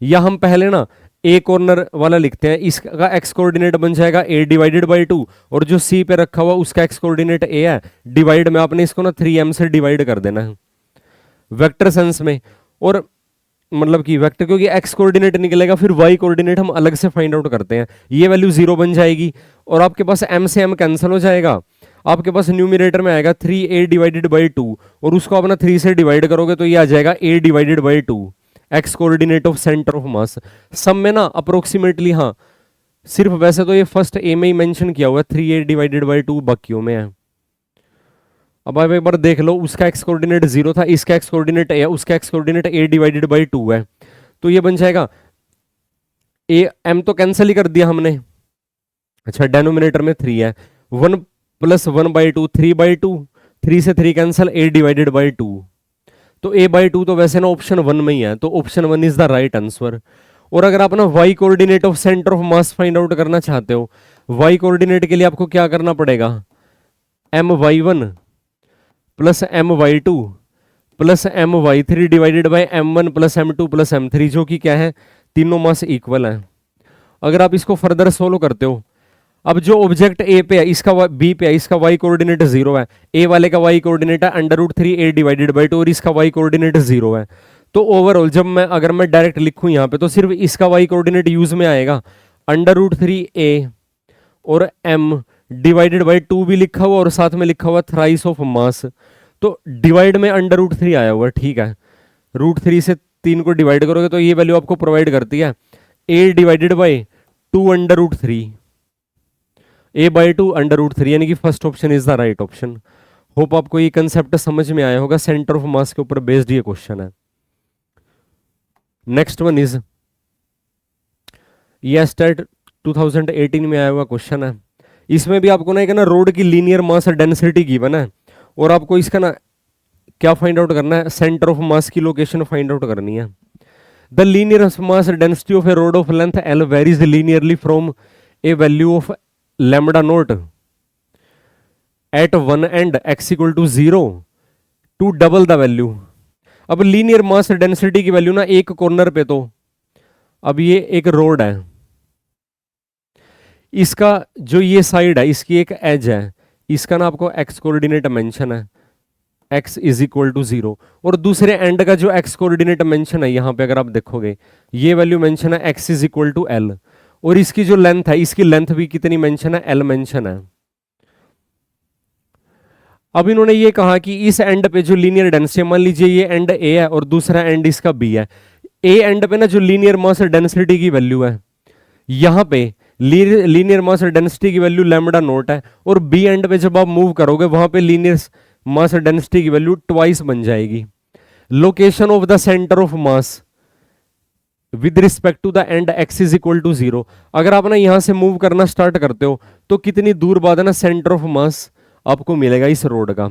S1: या हम पहले ना ए कॉर्नर वाला लिखते हैं, इसका एक्स कोऑर्डिनेट बन जाएगा ए डिवाइडेड बाई 2, और जो सी पे रखा हुआ उसका एक्स कोऑर्डिनेट ए है, डिवाइड में आपने इसको ना 3m से डिवाइड कर देना है वेक्टर सेंस में। और मतलब कि वेक्टर, क्योंकि एक्स कोऑर्डिनेट निकलेगा फिर वाई कोऑर्डिनेट हम अलग से फाइंड आउट करते हैं, ये वैल्यू 0 बन जाएगी, और आपके पास m से m कैंसिल हो जाएगा, आपके पास न्यूमिनेटर में आएगा 3a डिवाइडेड बाई 2, और उसको अपना 3 से डिवाइड करोगे तो ये आ जाएगा a divided by 2 x coordinate of centre of मास। सब में ना अप्रोक्सीमेटली, हाँ सिर्फ वैसे तो ये फर्स्ट ए में ही मेंशन किया हुआ है 3a डिवाइडेड बाई 2, बाकियों में है। अब आप एक बार देख लो, उसका एक्स कोऑर्डिनेट 0 था, इसका एक्स कोऑर्डिनेट ए, उसका x coordinate a divided by 2 है, तो ये बन जाएगा a, m तो कैंसिल ही कर दिया हमने, अच्छा डिनोमिनेटर में 3 है, 1 प्लस 1 बाई 2 3 बाई 2, 3 से 3 कैंसिल, a डिवाइडेड बाई 2, तो a बाई 2 तो वैसे ना ऑप्शन 1 में ही है, तो option 1 is the right answer. और अगर आप ना y coordinate of centre of mass find out करना चाहते हो, y कोऑर्डिनेट के लिए आपको क्या करना पड़ेगा, my1 plus my2 plus my3 divided by m1 plus m2 plus m3, जो कि क्या है, तीनों मास इक्वल है। अगर आप इसको फर्दर सोल्व करते हो, अब जो ऑब्जेक्ट ए पे है इसका बी पे है, इसका वाई कोऑर्डिनेट 0 है, ए वाले का वाई कोऑर्डिनेट है √3a डिवाइडेड बाई 2, और इसका वाई कोऑर्डिनेट 0 है, तो ओवरऑल जब मैं अगर मैं डायरेक्ट लिखूं यहाँ पे तो सिर्फ इसका वाई कोऑर्डिनेट यूज में आएगा, √3a और m डिवाइडेड बाई 2 भी लिखा हुआ और साथ में लिखा हुआ थ्राइस ऑफ मास, तो डिवाइड में √3 आया हुआ, ठीक है, √3 से 3 को डिवाइड करोगे तो ये वैल्यू आपको प्रोवाइड करती है a divided by 2 √3, a by 2 √3, यानी कि first option is the right option. Hope आपको ये कंसेप्ट समझ में आया होगा, सेंटर ऑफ मास के ऊपर बेस्ड ये क्वेश्चन है। नेक्स्ट वन इज, ये स्टेट 2018 में आया हुआ क्वेश्चन है, इसमें भी आपको ना एक ना रोड की लीनियर मास डेंसिटी गिवन है, और आपको इसका ना क्या फाइंड आउट करना है, सेंटर ऑफ मास की लोकेशन फाइंड आउट करनी है। The linear mass density of a rod of length L varies linearly from a value of lambda naught at one end x equal to 0 to double the value. अब लीनियर मास डेंसिटी की वैल्यू ना एक कॉर्नर पे, तो अब ये एक रोड है, इसका जो ये साइड है इसकी एक एज है, इसका ना आपको x कोऑर्डिनेट मेंशन है x इज इक्वल टू 0, और दूसरे एंड का जो x कोऑर्डिनेट मेंशन है यहाँ पे अगर आप देखोगे ये वैल्यू मेंशन है x is equal to l, और इसकी जो लेंथ है इसकी लेंथ भी कितनी मेंशन है, l मेंशन है। अब इन्होंने ये कहा कि इस एंड पे जो लीनियर डेंसिटी, मान लीजिए ये एंड a है और दूसरा एंड इसका b है, a एंड पे ना जो लीनियर मास डेंसिटी की वैल्यू है, यहाँ पे लीनियर मास डेंसिटी की वैल्यू लैम्बडा नोट है, और बी एंड पे जब आप मूव करोगे वहां पे लीनियर मास डेंसिटी की वैल्यू ट्वाइस बन जाएगी। Location of the centre of mass with respect to the end x is equal to 0, अगर आप ना यहां से मूव करना स्टार्ट करते हो तो कितनी दूर बाद है ना सेंटर ऑफ मास आपको मिलेगा इस रोड का।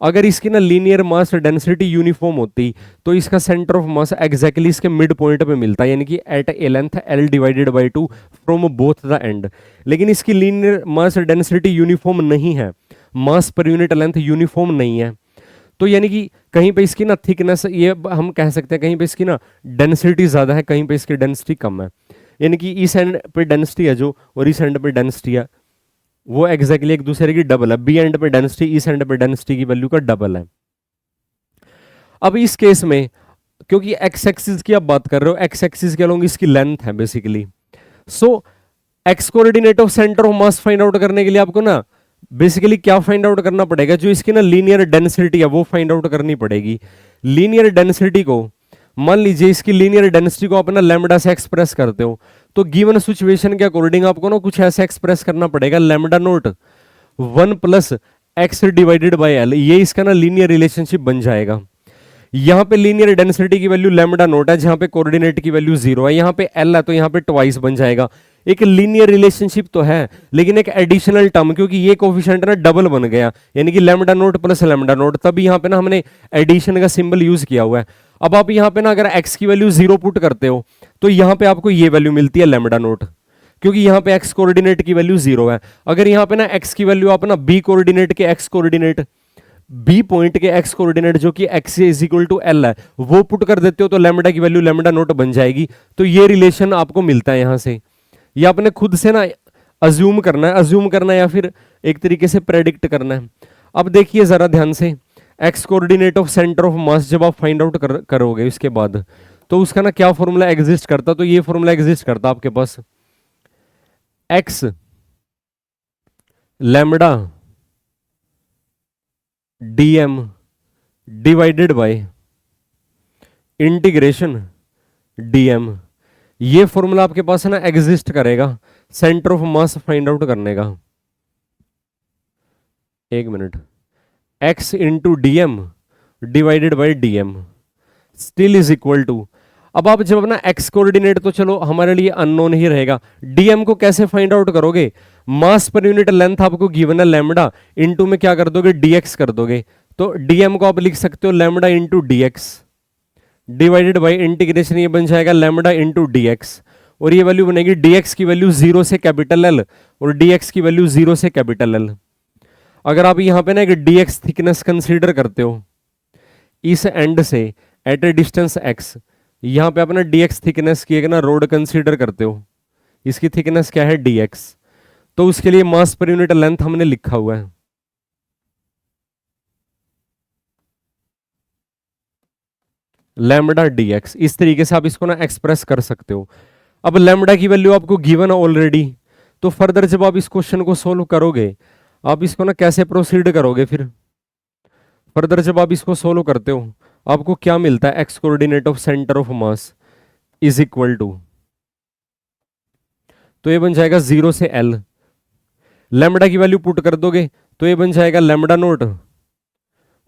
S1: अगर इसकी ना लीनियर मास डेंसिटी यूनिफॉर्म होती तो इसका सेंटर ऑफ मास एग्जैक्टली इसके मिड पॉइंट पे मिलता, यानी कि at a length L divided by 2 from both the end. लेकिन इसकी लीनियर मास डेंसिटी यूनिफॉर्म नहीं है, मास पर यूनिट लेंथ यूनिफॉर्म नहीं है, तो यानी कि कहीं पे इसकी ना थिकनेस, ये हम कह सकते हैं कहीं पे इसकी ना डेंसिटी ज़्यादा है, कहीं पे इसकी डेंसिटी कम है, यानी कि इस एंड पे डेंसिटी है जो और इस एंड पे डेंसिटी है वो एग्जैक्टली एक दूसरे की डबल है, बी एंड पे डेंसिटी इस एंड पे डेंसिटी की वैल्यू का डबल है। अब इस केस में क्योंकि एक्स एक्सिस की आप बात कर रहे हो, एक्स एक्सिस के अलोंग इसकी लेंथ है basically, so x coordinate of centre of mass find out करने के लिए आपको ना बेसिकली क्या फाइंड आउट करना पड़ेगा, जो इसकी ना लीनियर डेंसिटी है वो फाइंड आउट करनी पड़ेगी। लीनियर डेंसिटी को मान लीजिए इसकी लीनियर डेंसिटी को अपना लैम्बडा से एक्सप्रेस करते हो तो गिवन सिचुएशन के अकॉर्डिंग आपको ना कुछ ऐसे एक्सप्रेस करना पड़ेगा, lambda note 1 plus X divided by L, ये इसका ना लीनियर रिलेशनशिप बन जाएगा। यहाँ पे लीनियर डेंसिटी की वैल्यू लैम्बडा नोट है, जहां पे कोऑर्डिनेट की वैल्यू 0 है, यहाँ पे एल है तो यहाँ पे ट्वाइस बन जाएगा। एक लीनियर रिलेशनशिप तो है लेकिन एक एडिशनल टर्म, क्योंकि ये कोफिशिएंट ना डबल बन गया, यानी कि lambda note plus lambda note, तभी यहाँ पे ना हमने एडिशन का सिंबल यूज किया हुआ है। अब आप यहाँ पे ना अगर x की वैल्यू 0 पुट करते हो तो यहाँ पे आपको ये वैल्यू मिलती है लैम्बडा नोट, क्योंकि यहाँ पे x कोऑर्डिनेट की वैल्यू 0 है। अगर यहाँ पे ना x की वैल्यू आप ना b कोऑर्डिनेट के x कोऑर्डिनेट, बी पॉइंट के x कोऑर्डिनेट जो कि x is equal to L है, वो पुट कर देते हो तो लैम्बडा की वैल्यू लैम्बडा नोट बन जाएगी। तो ये रिलेशन आपको मिलता है यहाँ से। ये आपने खुद से ना अज्यूम करना है या फिर एक तरीके से प्रेडिक्ट करना है। अब देखिए जरा ध्यान से, x coordinate of centre of मास जब आप फाइंड आउट करोगे इसके बाद, तो उसका ना क्या फॉर्मूला एग्जिस्ट करता, तो ये फॉर्मूला एग्जिस्ट करता आपके पास, x lambda dm divided by integration dm। ये फॉर्मूला आपके पास है ना एग्जिस्ट करेगा centre of mass find out करने का। एक minute, x into D M divided by D M still is equal to, अब आप जब अपना x कोऑर्डिनेट तो चलो हमारे लिए अननोन ही रहेगा, dm को कैसे फाइंड आउट करोगे, मास पर यूनिट लेंथ आपको गिवन है लैम्बडा, इनटू में क्या कर दोगे dx कर दोगे, तो dm को आप लिख सकते हो lambda into dx divided by integration, ये बन जाएगा लैम्बडा इंटू dx, और ये वैल्यू बनेगी dx की वैल्यू 0 से कैपिटल L और dx की वैल्यू 0 से कैपिटल L। अगर आप यहाँ पे ना एक dx थिकनेस कंसीडर करते हो इस एंड से एट ए डिस्टेंस x, यहाँ पे अपना dx थिकनेस की एक ना रोड कंसीडर करते हो, इसकी थिकनेस क्या है dx, तो उसके लिए मास पर यूनिट लेंथ हमने लिखा हुआ है लैम्बडा dx। इस तरीके से आप इसको ना एक्सप्रेस कर सकते हो। अब लैम्बडा की वैल्यू आपको गिवन है ऑलरेडी, तो फर्दर जब आप इस क्वेश्चन को सोल्व करोगे, आप इसको ना कैसे प्रोसीड करोगे, फिर फर्दर जब आप इसको सोल्व करते हो आपको क्या मिलता है, X coordinate of centre of mass is equal to, तो ये बन जाएगा 0 से L, लैम्बडा की वैल्यू पुट कर दोगे तो ये बन जाएगा लैम्बडा नोट,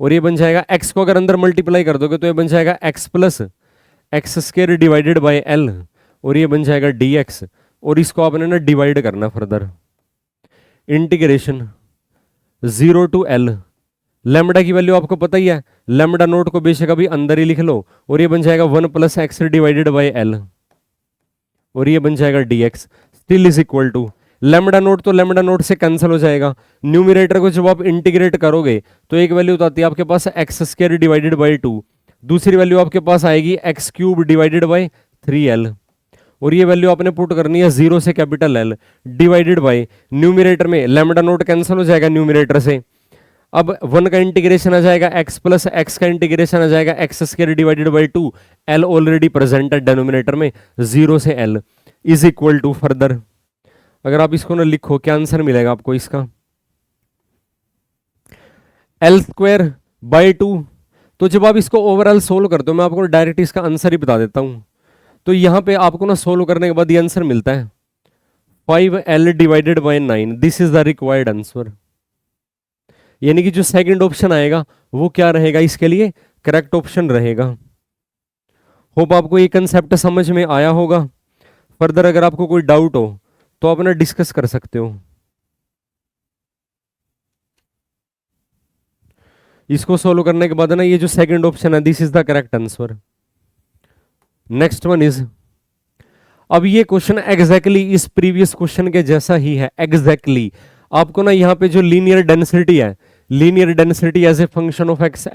S1: और ये बन जाएगा x को अगर अंदर मल्टीप्लाई कर दोगे तो ये बन जाएगा x plus x square divided by L, और ये बन जाएगा dx, और इसको आपने ना डिवाइड करना further, integration 0 to L, lambda की वैल्यू आपको पता ही है, लैम्बडा नोट को बेशक अभी अंदर ही लिख लो, और ये बन जाएगा 1 plus X divided by L, और ये बन जाएगा dx still is equal to, lambda naught तो लैम्बडा नोट से कैंसिल हो जाएगा, न्यूमरेटर को जब आप इंटीग्रेट करोगे तो एक वैल्यू तो आती है आपके पास एक्स स्क्वायर डिवाइडेड बाई 2, दूसरी वैल्यू आपके पास आएगी x cube divided by 3L, और ये वैल्यू आपने पुट करनी है 0 से capital L divided by, numerator में लैम्बडा नोट कैंसिल हो जाएगा न्यूमरेटर से, अब 1 का इंटीग्रेशन आ जाएगा x प्लस एक्स का इंटीग्रेशन आ जाएगा x square divided by 2, L already present है डेनोमिनेटर में, 0 से L is equal to, further अगर आप इसको ना लिखो क्या आंसर मिलेगा आपको इसका, L स्क्वायर बाई 2। तो जब आप इसको ओवरऑल सोल्व करते हो, मैं आपको डायरेक्ट इसका आंसर ही बता देता हूं, तो यहां पे आपको ना सोल्व करने के बाद ये आंसर मिलता है 5L divided by 9, this is the required answer, यानी कि जो सेकंड ऑप्शन आएगा वो क्या रहेगा इसके लिए करेक्ट ऑप्शन रहेगा। होप आपको ये कंसेप्ट समझ में आया होगा। फर्दर अगर आपको कोई डाउट हो तो आप ना डिस्कस कर सकते हो। इसको सोल्व करने के बाद ना ये जो सेकंड ऑप्शन है this is the correct answer. Next one is, अब ये क्वेश्चन एग्जैक्टली इस प्रीवियस क्वेश्चन के जैसा ही है एग्जैक्टली। आपको ना यहाँ पे जो लीनियर डेंसिटी है, linear density as a function of X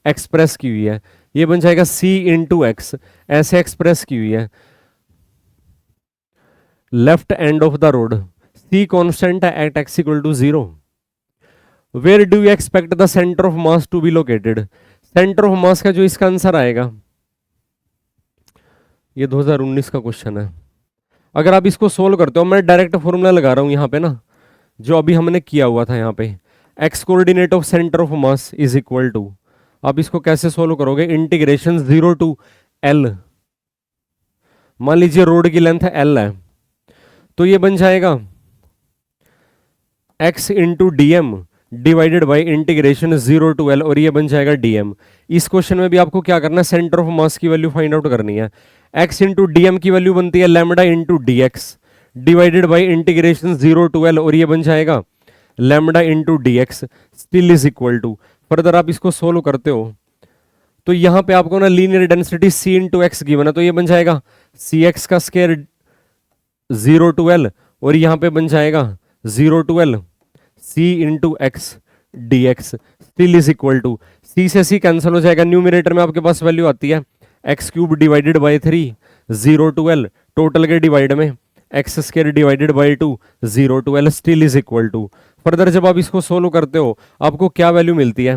S1: express की हुई है, ये बन जाएगा c इंटू एक्स, ऐसे एक्सप्रेस की हुई है। Left end of the road c constant है at x equal to 0, where do you expect the centre of mass to be located, centre of mass का जो इसका आंसर आएगा, ये 2019 का क्वेश्चन है। अगर आप इसको सोल्व करते हो, मैं डायरेक्ट फॉर्मूला लगा रहा हूं यहाँ पे ना, जो अभी हमने किया हुआ था यहाँ पे, x coordinate of centre of mass is equal to, आप इसको कैसे सोल्व करोगे, इंटीग्रेशन 0 टू L, मान लीजिए रोड की लेंथ L है, तो ये बन जाएगा x into D M divided by integration 0 to L, और ये बन जाएगा dm। इस क्वेश्चन में भी आपको क्या करना है, सेंटर ऑफ मास की वैल्यू फाइंड आउट करनी है। x इंटू डी एम की वैल्यू बनती है lambda into d x divided by integration 0 to L, और ये बन जाएगा lambda into d x still is equal to. Further आप इसको सोल्व करते हो तो यहाँ पे आपको ना linear density c into X given है, तो ये बन जाएगा सी एक्स का स्क्वायर 0 टू एल, और यहाँ पे बन जाएगा 0 to L C into X D x still is equal to, C से सी कैंसिल हो जाएगा, न्यूमिनेटर में आपके पास वैल्यू आती है x cube divided by 3, 0 to L total के डिवाइड में x square divided by 2, 0 to L still is equal to. Further जब आप इसको सोल्व करते हो आपको क्या वैल्यू मिलती है,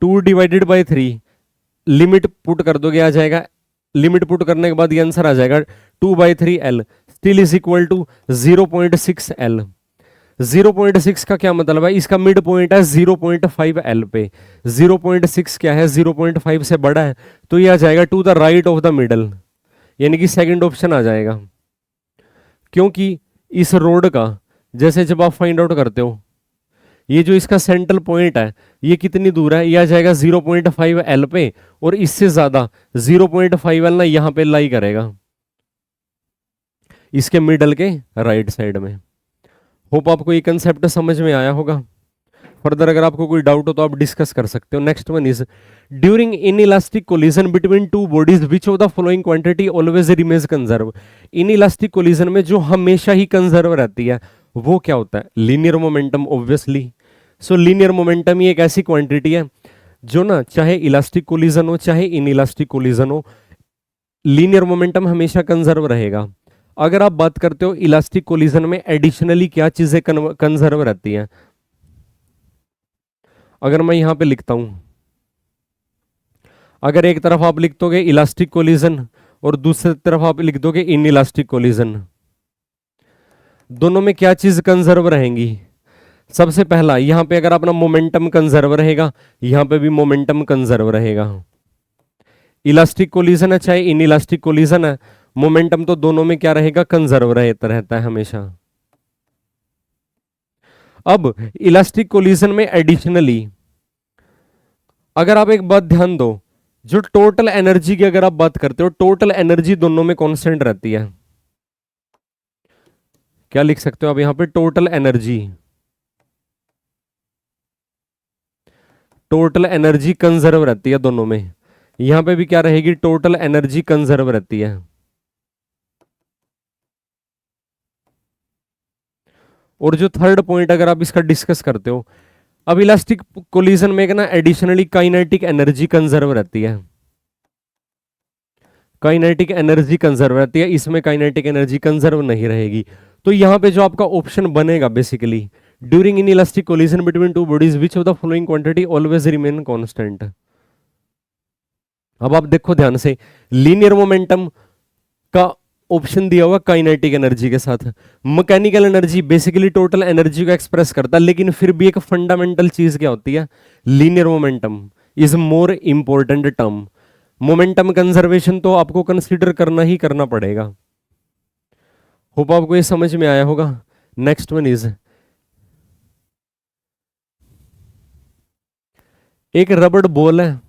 S1: 2 डिवाइडेड बाई 3, लिमिट पुट कर दोगे आ जाएगा, लिमिट पुट करने के बाद ये आंसर आ जाएगा 2/3 L still is equal to 0.6 L। 0.6 का क्या मतलब है, इसका मिड पॉइंट है 0.5 L पे, 0.6 क्या है 0.5 से बड़ा है, तो ये आ जाएगा to the right of the middle, यानी कि सेकंड ऑप्शन आ जाएगा। क्योंकि इस रोड का जैसे जब आप फाइंड आउट करते हो ये जो इसका सेंट्रल पॉइंट है ये कितनी दूर है, ये आ जाएगा 0.5 L पे, और इससे ज्यादा 0.5 L ना यहाँ पे लाई करेगा इसके मिडल के राइट साइड में। होप आपको ये कंसेप्ट समझ में आया होगा। फर्दर अगर आपको कोई डाउट हो तो आप डिस्कस कर सकते हो। Next one is during inelastic collision between two bodies which of the following quantity always remains conserve. Inelastic collision में जो हमेशा ही कंजर्व रहती है वो क्या होता है, linear momentum obviously. So linear momentum ही एक ऐसी क्वांटिटी है जो ना चाहे इलास्टिक कोलिजन हो चाहे इनइलास्टिक कोलिजन हो, लीनियर मोमेंटम हमेशा कंजर्व रहेगा। अगर आप बात करते हो इलास्टिक कोलिजन में एडिशनली क्या चीजें कंजर्व रहती हैं, अगर मैं यहां पे लिखता हूं, अगर एक तरफ आप लिख दोगे इलास्टिक कोलिजन और दूसरी तरफ आप लिख दोगे इन इलास्टिक कोलिजन, दोनों में क्या चीज कंजर्व रहेंगी। सबसे पहला यहां पे अगर अपना मोमेंटम कंजर्व रहेगा, यहां पे भी मोमेंटम कंजर्व रहेगा। इलास्टिक कोलिजन है चाहे इन इलास्टिक कोलिजन है, मोमेंटम तो दोनों में क्या रहेगा, कंजर्व रहता है हमेशा। अब इलास्टिक कोलिजन में एडिशनली अगर आप एक बात ध्यान दो, जो टोटल एनर्जी की अगर आप बात करते हो, टोटल एनर्जी दोनों में कांस्टेंट रहती है। क्या लिख सकते हो आप यहां पे, total energy, total energy conserve रहती है दोनों में। यहां पे भी क्या रहेगी, टोटल एनर्जी कंजर्व रहती है। और जो थर्ड पॉइंट अगर आप इसका डिस्कस करते हो, अब इलास्टिक कोलिजन में ना एडिशनली काइनेटिक एनर्जी कंजर्व रहती है, काइनेटिक एनर्जी कंजर्व रहती है, इसमें काइनेटिक एनर्जी कंजर्व नहीं रहेगी। तो यहां पे जो आपका ऑप्शन बनेगा basically, during in elastic collision between two bodies which of the following quantity always remain constant. अब आप देखो ध्यान से, लीनियर मोमेंटम का ऑप्शन दिया हुआ काइनेटिक एनर्जी के साथ, mechanical energy basically total energy को एक्सप्रेस करता है, लेकिन फिर भी एक फंडामेंटल चीज क्या होती है, linear momentum is more important term. Momentum conservation तो आपको कंसीडर करना ही करना पड़ेगा। होप आपको ये समझ में आया होगा। नेक्स्ट वन इज, एक रबड़ बॉल है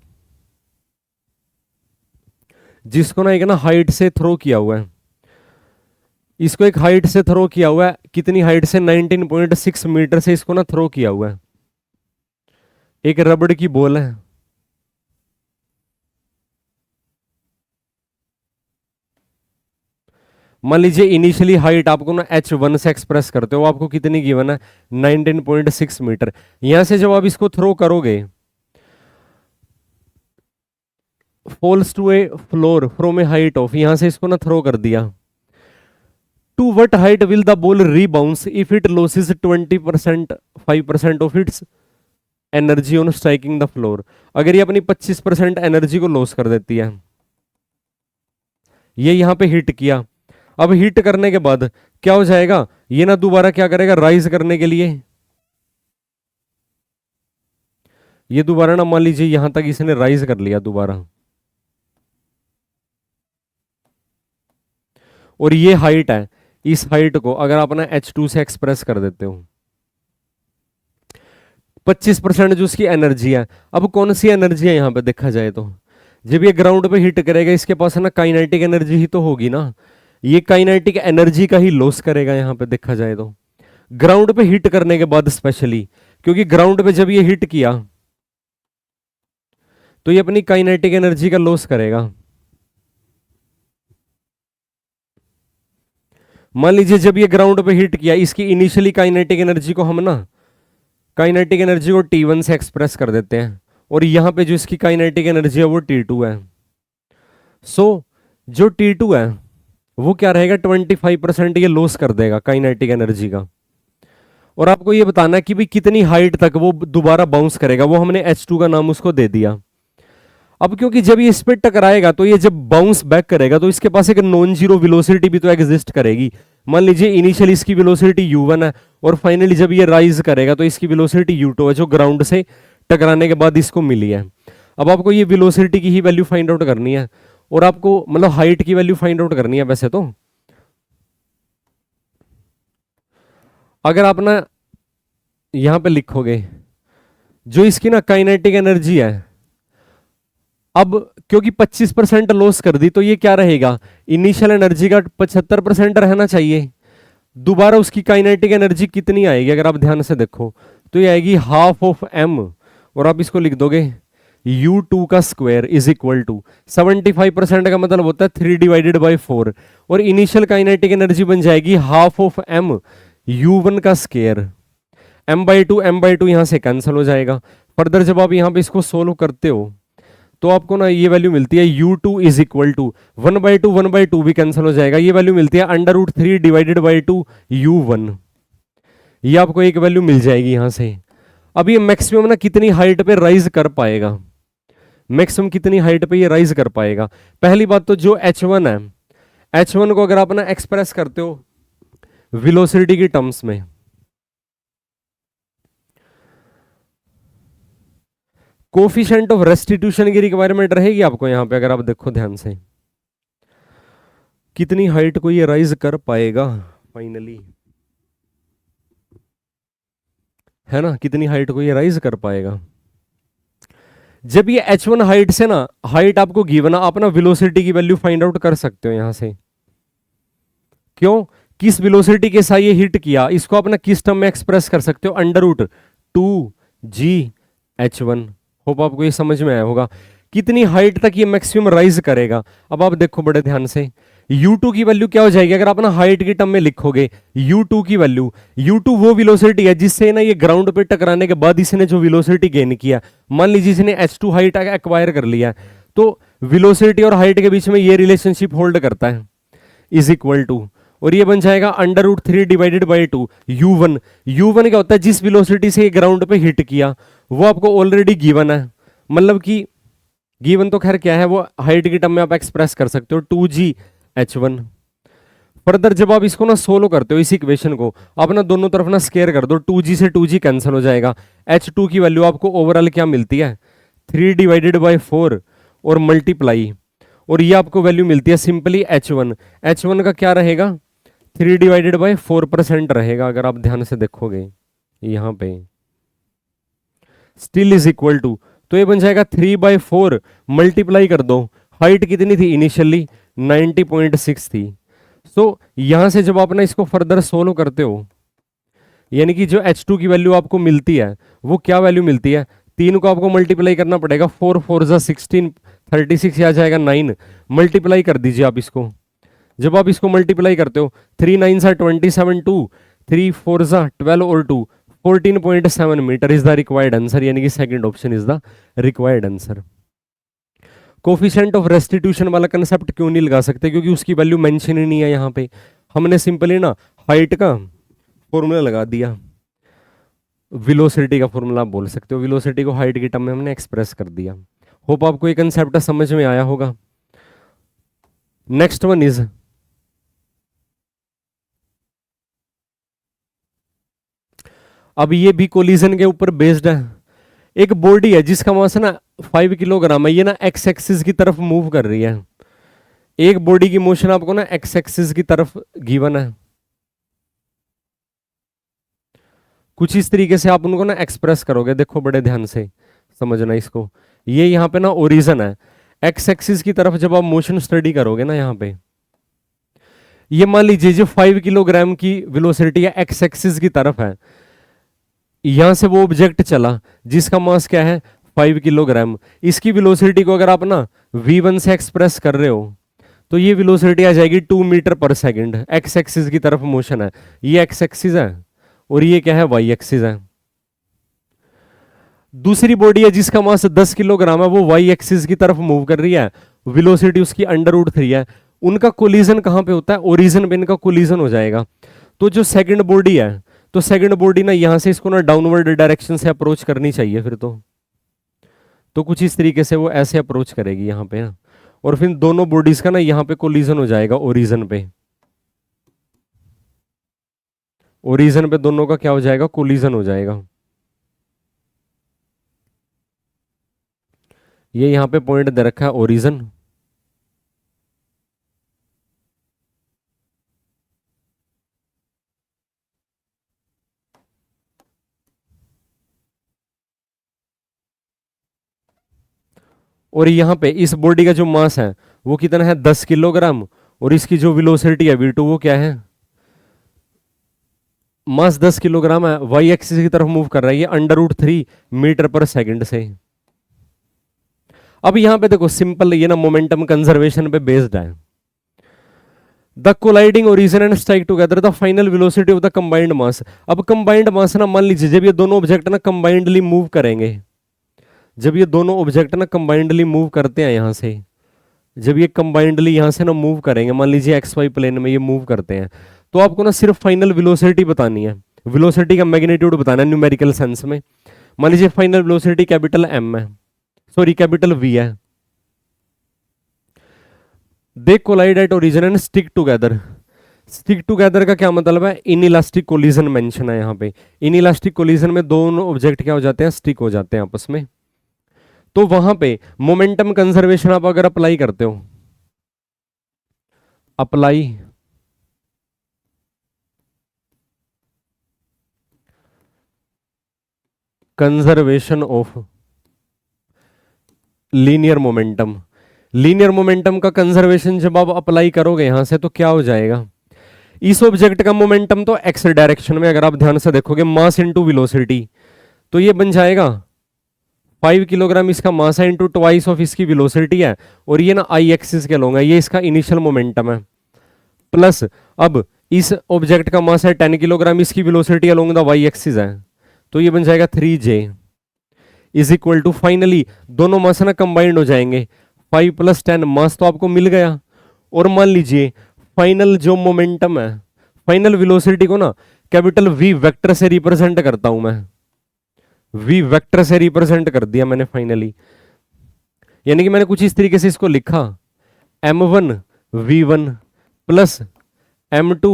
S1: जिसको ना एक ना हाइट से थ्रो किया हुआ है, इसको एक हाइट से थ्रो किया हुआ है, कितनी हाइट से, 19.6 मीटर से इसको ना थ्रो किया हुआ है। एक रबड़ की बॉल है, मान लीजिए इनिशियली हाइट आपको ना h1 से एक्सप्रेस करते हो, आपको कितनी गिवन है, 19.6 मीटर। यहां से जब आप इसको थ्रो करोगे, falls to a floor from a height of, यहां से इसको ना थ्रो कर दिया, to what height will the ball rebounce if it loses 20% 5% of its energy on striking the floor. अगर ये अपनी 25% एनर्जी को लॉस कर देती है, ये यहां पे हिट किया, अब हिट करने के बाद क्या हो जाएगा, ये ना दोबारा क्या करेगा, राइज करने के लिए, ये दोबारा ना मान लीजिए यहां तक इसने राइज कर लिया दोबारा, और ये हाइट है, इस हाइट को अगर आप ना h2 से एक्सप्रेस कर देते हो, 25% जो उसकी एनर्जी है, अब कौन सी एनर्जी है यहां पे देखा जाए तो, जब ये ग्राउंड पे हिट करेगा इसके पास है ना काइनेटिक एनर्जी ही तो होगी ना, ये काइनेटिक एनर्जी का ही लॉस करेगा यहां पे देखा जाए तो, ग्राउंड पे हिट करने के बाद स्पेशली, क्योंकि ग्राउंड पे जब ये हिट किया तो ये अपनी काइनेटिक एनर्जी का लॉस करेगा। मान लीजिए जब ये ग्राउंड पे हिट किया, इसकी इनिशियली काइनेटिक एनर्जी को हम ना काइनेटिक एनर्जी को T1 से एक्सप्रेस कर देते हैं, और यहाँ पे जो इसकी काइनेटिक एनर्जी है वो T2 है। सो जो T2 है वो क्या रहेगा, 25% ये लॉस कर देगा काइनेटिक एनर्जी का। और आपको ये बताना है कि भाई कितनी हाइट तक वो दोबारा बाउंस करेगा, वो हमने H2 का नाम उसको दे दिया। अब क्योंकि जब ये इस पे टकराएगा तो ये जब बाउंस बैक करेगा तो इसके पास एक नॉन जीरो वेलोसिटी भी तो एग्जिस्ट करेगी। मान लीजिए इनिशियल इसकी वेलोसिटी u1 है, और फाइनली जब ये राइज करेगा तो इसकी वेलोसिटी u2 है, जो ग्राउंड से टकराने के बाद इसको मिली है। अब आपको ये वेलोसिटी की ही वैल्यू फाइंड आउट करनी है, और आपको मतलब हाइट की वैल्यू फाइंड आउट करनी है। वैसे तो अगर आप ना यहां पे लिखोगे जो इसकी ना काइनेटिक एनर्जी है, अब क्योंकि 25% लॉस कर दी तो ये क्या रहेगा, इनिशियल एनर्जी का 75% रहना चाहिए। दोबारा उसकी काइनेटिक एनर्जी कितनी आएगी, अगर आप ध्यान से देखो तो ये आएगी हाफ ऑफ m, और आप इसको लिख दोगे u2 का स्क्वायर इज इक्वल टू 75% का मतलब होता है 3 डिवाइडेड बाई 4, और इनिशियल काइनेटिक एनर्जी बन जाएगी हाफ ऑफ m u1 का स्क्वायर। m/2 यहां से कैंसिल हो जाएगा। फर्दर जब आप यहां पे इसको सोल्व करते हो तो आपको ना ये वैल्यू मिलती है u2 इज इक्वल टू 1/2 भी कैंसिल हो जाएगा, ये वैल्यू मिलती है √3 डिवाइडेड बाई 2 u1। ये आपको एक वैल्यू मिल जाएगी यहां से। अब ये मैक्सिमम ना कितनी हाइट पे राइज कर पाएगा, मैक्सिमम कितनी हाइट पे ये राइज कर पाएगा। पहली बात तो जो h1 है, h1 को अगर आप ना एक्सप्रेस करते हो वेलोसिटी की टर्म्स में, कोफिशिएंट ऑफ रेस्टिट्यूशन की रिक्वायरमेंट रहेगी आपको यहां पे। अगर आप देखो ध्यान से कितनी हाइट को ये राइज कर पाएगा फाइनली, है ना, कितनी हाइट को ये राइज कर पाएगा। जब ये h1 हाइट से ना, हाइट आपको गिवन, आप ना वेलोसिटी की वैल्यू फाइंड आउट कर सकते हो यहां से। क्यों, किस वेलोसिटी के साथ ये हिट किया, इसको आप ना किस टर्म में एक्सप्रेस कर सकते हो, √2gh1। होप आपको ये समझ में आया होगा कितनी हाइट तक ये मैक्सिमम राइज करेगा। अब आप देखो बड़े ध्यान से, u2 की वैल्यू क्या हो जाएगी, अगर आप ना हाइट की टर्म में लिखोगे u2 की वैल्यू, u2 वो वेलोसिटी है जिससे ना ये ग्राउंड पे टकराने के बाद इसने जो वेलोसिटी गेन किया, मान लीजिए इसने h2 हाइट एक्वायर कर लिया है, तो वेलोसिटी और हाइट के बीच में ये रिलेशनशिप होल्ड करता है, इज इक्वल टू, और ये बन जाएगा √3 डिवाइडेड बाई 2 u1। u1 क्या होता है, जिस वेलोसिटी से ये ग्राउंड पे हिट किया वो आपको ऑलरेडी गिवन है, मतलब कि गिवन तो खैर क्या है, वो हाइट की टर्म में आप एक्सप्रेस कर सकते हो 2gh1। फर्दर जब आप इसको ना सोल्व करते हो इस इक्वेशन को, आप ना दोनों तरफ ना स्केयर कर दो, 2g से 2g कैंसिल हो जाएगा। h2 की वैल्यू आपको ओवरऑल क्या मिलती है, 3 डिवाइडेड बाई 4 और मल्टीप्लाई, और ये आपको वैल्यू मिलती है सिंपली h1। h1 का क्या रहेगा, 3 डिवाइडेड बाई 4% रहेगा। अगर आप ध्यान से देखोगे यहां पे स्टिल इज इक्वल टू, तो ये बन जाएगा 3/4 मल्टीप्लाई कर दो, हाइट कितनी थी इनिशियली 90.6 थी। सो यहां से जब आप ना इसको फर्दर सोल्व करते हो, यानी कि जो h2 की वैल्यू आपको मिलती है वो क्या वैल्यू मिलती है, 3 को आपको मल्टीप्लाई करना पड़ेगा, 4 4 16 36 आ जाएगा 9, मल्टीप्लाई कर दीजिए आप इसको। जब आप इसको मल्टीप्लाई करते हो 3 9 27 2 3 4 12 और 2 14.7 metre is the required answer, यानी कि second option is the required answer. Coefficient of restitution वाला कंसेप्ट क्यों नहीं लगा सकते, क्योंकि उसकी वैल्यू मेंशन ही नहीं है यहाँ पे, हमने सिंपली ना हाइट का फॉर्मूला लगा दिया, वेलोसिटी का फॉर्मूला आप बोल सकते हो, वेलोसिटी को हाइट की टर्म में हमने एक्सप्रेस कर दिया। होप आपको ये कंसेप्ट समझ में आया होगा। नेक्स्ट वन इज अब ये भी कोलिजन के ऊपर बेस्ड है। एक बॉडी है जिसका मास ना 5 किलोग्राम है, ये ना एक्स एक्सिस की तरफ मूव कर रही है। एक बॉडी की मोशन आपको ना एक्स एक्सिस की तरफ गिवन है, कुछ इस तरीके से आप उनको ना एक्सप्रेस करोगे। देखो बड़े ध्यान से समझना इसको, ये यहाँ पे ना ओरिजिन है, एक्स एक्सिस की तरफ जब आप मोशन स्टडी करोगे ना, यहाँ पे ये मान लीजिए जो 5 किलोग्राम की वेलोसिटी है एक्स एक्सिस की तरफ है, यहां से वो ऑब्जेक्ट चला जिसका मास क्या है 5 किलोग्राम, इसकी वेलोसिटी को अगर आप ना v1 से एक्सप्रेस कर रहे हो तो ये वेलोसिटी आ जाएगी 2 मीटर पर सेकंड। एक्स एक्सिस की तरफ मोशन है, ये एक्स एक्सिस है और ये क्या है, वाई एक्सिस है। दूसरी बॉडी है जिसका मास 10 किलोग्राम है, वो वाई एक्सिस की तरफ मूव कर रही है, वेलोसिटी उसकी √3 है। उनका कोलिजन कहां पे होता है, ओरिजिन पे इनका कोलिजन हो जाएगा। तो जो सेकंड बॉडी है, तो सेकंड बॉडी ना यहां से इसको ना डाउनवर्ड डायरेक्शन से अप्रोच करनी चाहिए फिर तो कुछ इस तरीके से वो ऐसे अप्रोच करेगी यहाँ पे ना, और फिर दोनों बॉडीज का ना यहाँ पे कोलिजन हो जाएगा ओरिजिन पे। ओरिजिन पे दोनों का क्या हो जाएगा, कोलिजन हो जाएगा। ये यहाँ पे पॉइंट दे रखा है ओरिजिन। और यहाँ पे इस बॉडी का जो मास है वो कितना है, 10 किलोग्राम, और इसकी जो वेलोसिटी है v2 वो क्या है, मास 10 किलोग्राम है, वाई एक्सिस की तरफ मूव कर रहा है ये √3 मीटर पर सेकंड से। अब यहां पे देखो सिंपल ये ना मोमेंटम कंजर्वेशन पे बेस्ड है। The colliding origin and strike together the final velocity of the combined mass. अब कंबाइंड मास ना, मान लीजिए जब ये दोनों ऑब्जेक्ट ना कंबाइंडली मूव करेंगे, जब ये दोनों ऑब्जेक्ट ना कंबाइंडली मूव करते हैं यहां से, जब ये कंबाइंडली यहां से ना मूव करेंगे, मान लीजिए एक्स वाई प्लेन में ये मूव करते हैं, तो आपको ना सिर्फ फाइनल वेलोसिटी बतानी है, वेलोसिटी का मैग्नीट्यूड बताना है न्यूमेरिकल सेंस में। मान लीजिए फाइनल वेलोसिटी कैपिटल एम है, सॉरी कैपिटल वी है। They collide at origin and stick together. Stick together का क्या मतलब है, इन इलास्टिक कोलिजन मेंशन है यहाँ पे। इन इलास्टिक कोलिजन में दोनों ऑब्जेक्ट क्या हो जाते हैं, स्टिक हो जाते हैं आपस में। तो वहां पे मोमेंटम कंजर्वेशन आप अगर अप्लाई करते हो, apply conservation of linear momentum, linear momentum का कंजर्वेशन जब आप अप्लाई करोगे यहां से, तो क्या हो जाएगा, इस ऑब्जेक्ट का मोमेंटम तो एक्स डायरेक्शन में, अगर आप ध्यान से देखोगे मास इनटू वेलोसिटी, तो ये बन जाएगा 5 किलोग्राम इसका मास है इंटू ट्वाइस ऑफ इसकी वेलोसिटी है, और ये ना आई एक्सिस के लॉन्ग है, ये इसका इनिशियल मोमेंटम है, प्लस अब इस ऑब्जेक्ट का मास है 10 किलोग्राम, इसकी velocity along the y axis है, तो ये बन जाएगा 3J is equal to, finally दोनों मास ना कंबाइंड हो जाएंगे, 5 + 10 मास तो आपको मिल गया। और मान लीजिए फाइनल जो मोमेंटम है, फाइनल वेलोसिटी को ना कैपिटल V वेक्टर से रिप्रेजेंट करता हूं मैं, V वेक्टर से रिप्रेजेंट कर दिया मैंने फाइनली, यानी कि मैंने कुछ इस तरीके से इसको लिखा, m1 v1 plus m2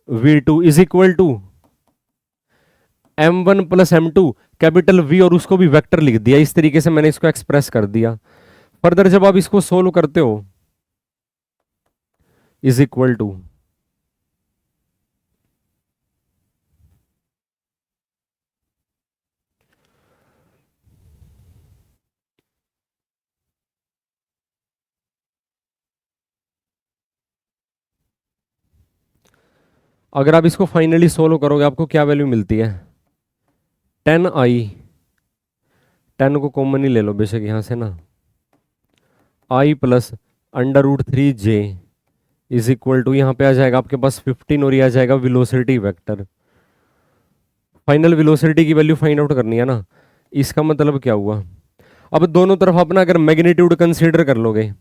S1: v2 is equal to m1 + m2 capital V, और उसको भी वेक्टर लिख दिया, इस तरीके से मैंने इसको एक्सप्रेस कर दिया। फर्दर जब आप इसको सोल्व करते हो, इज इक्वल टू, अगर आप इसको फाइनली सोल्व करोगे आपको क्या वैल्यू मिलती है, 10i, 10 को कॉमन ही ले लो बेशक यहां से ना, i + √3J is equal to, यहां पे आ जाएगा आपके पास 15, और ये आ जाएगा वेलोसिटी वेक्टर। फाइनल वेलोसिटी की वैल्यू फाइंड आउट करनी है ना, इसका मतलब क्या हुआ, अब दोनों तरफ अपना अगर मैग्नीट्यूड कंसीडर कर लोगे,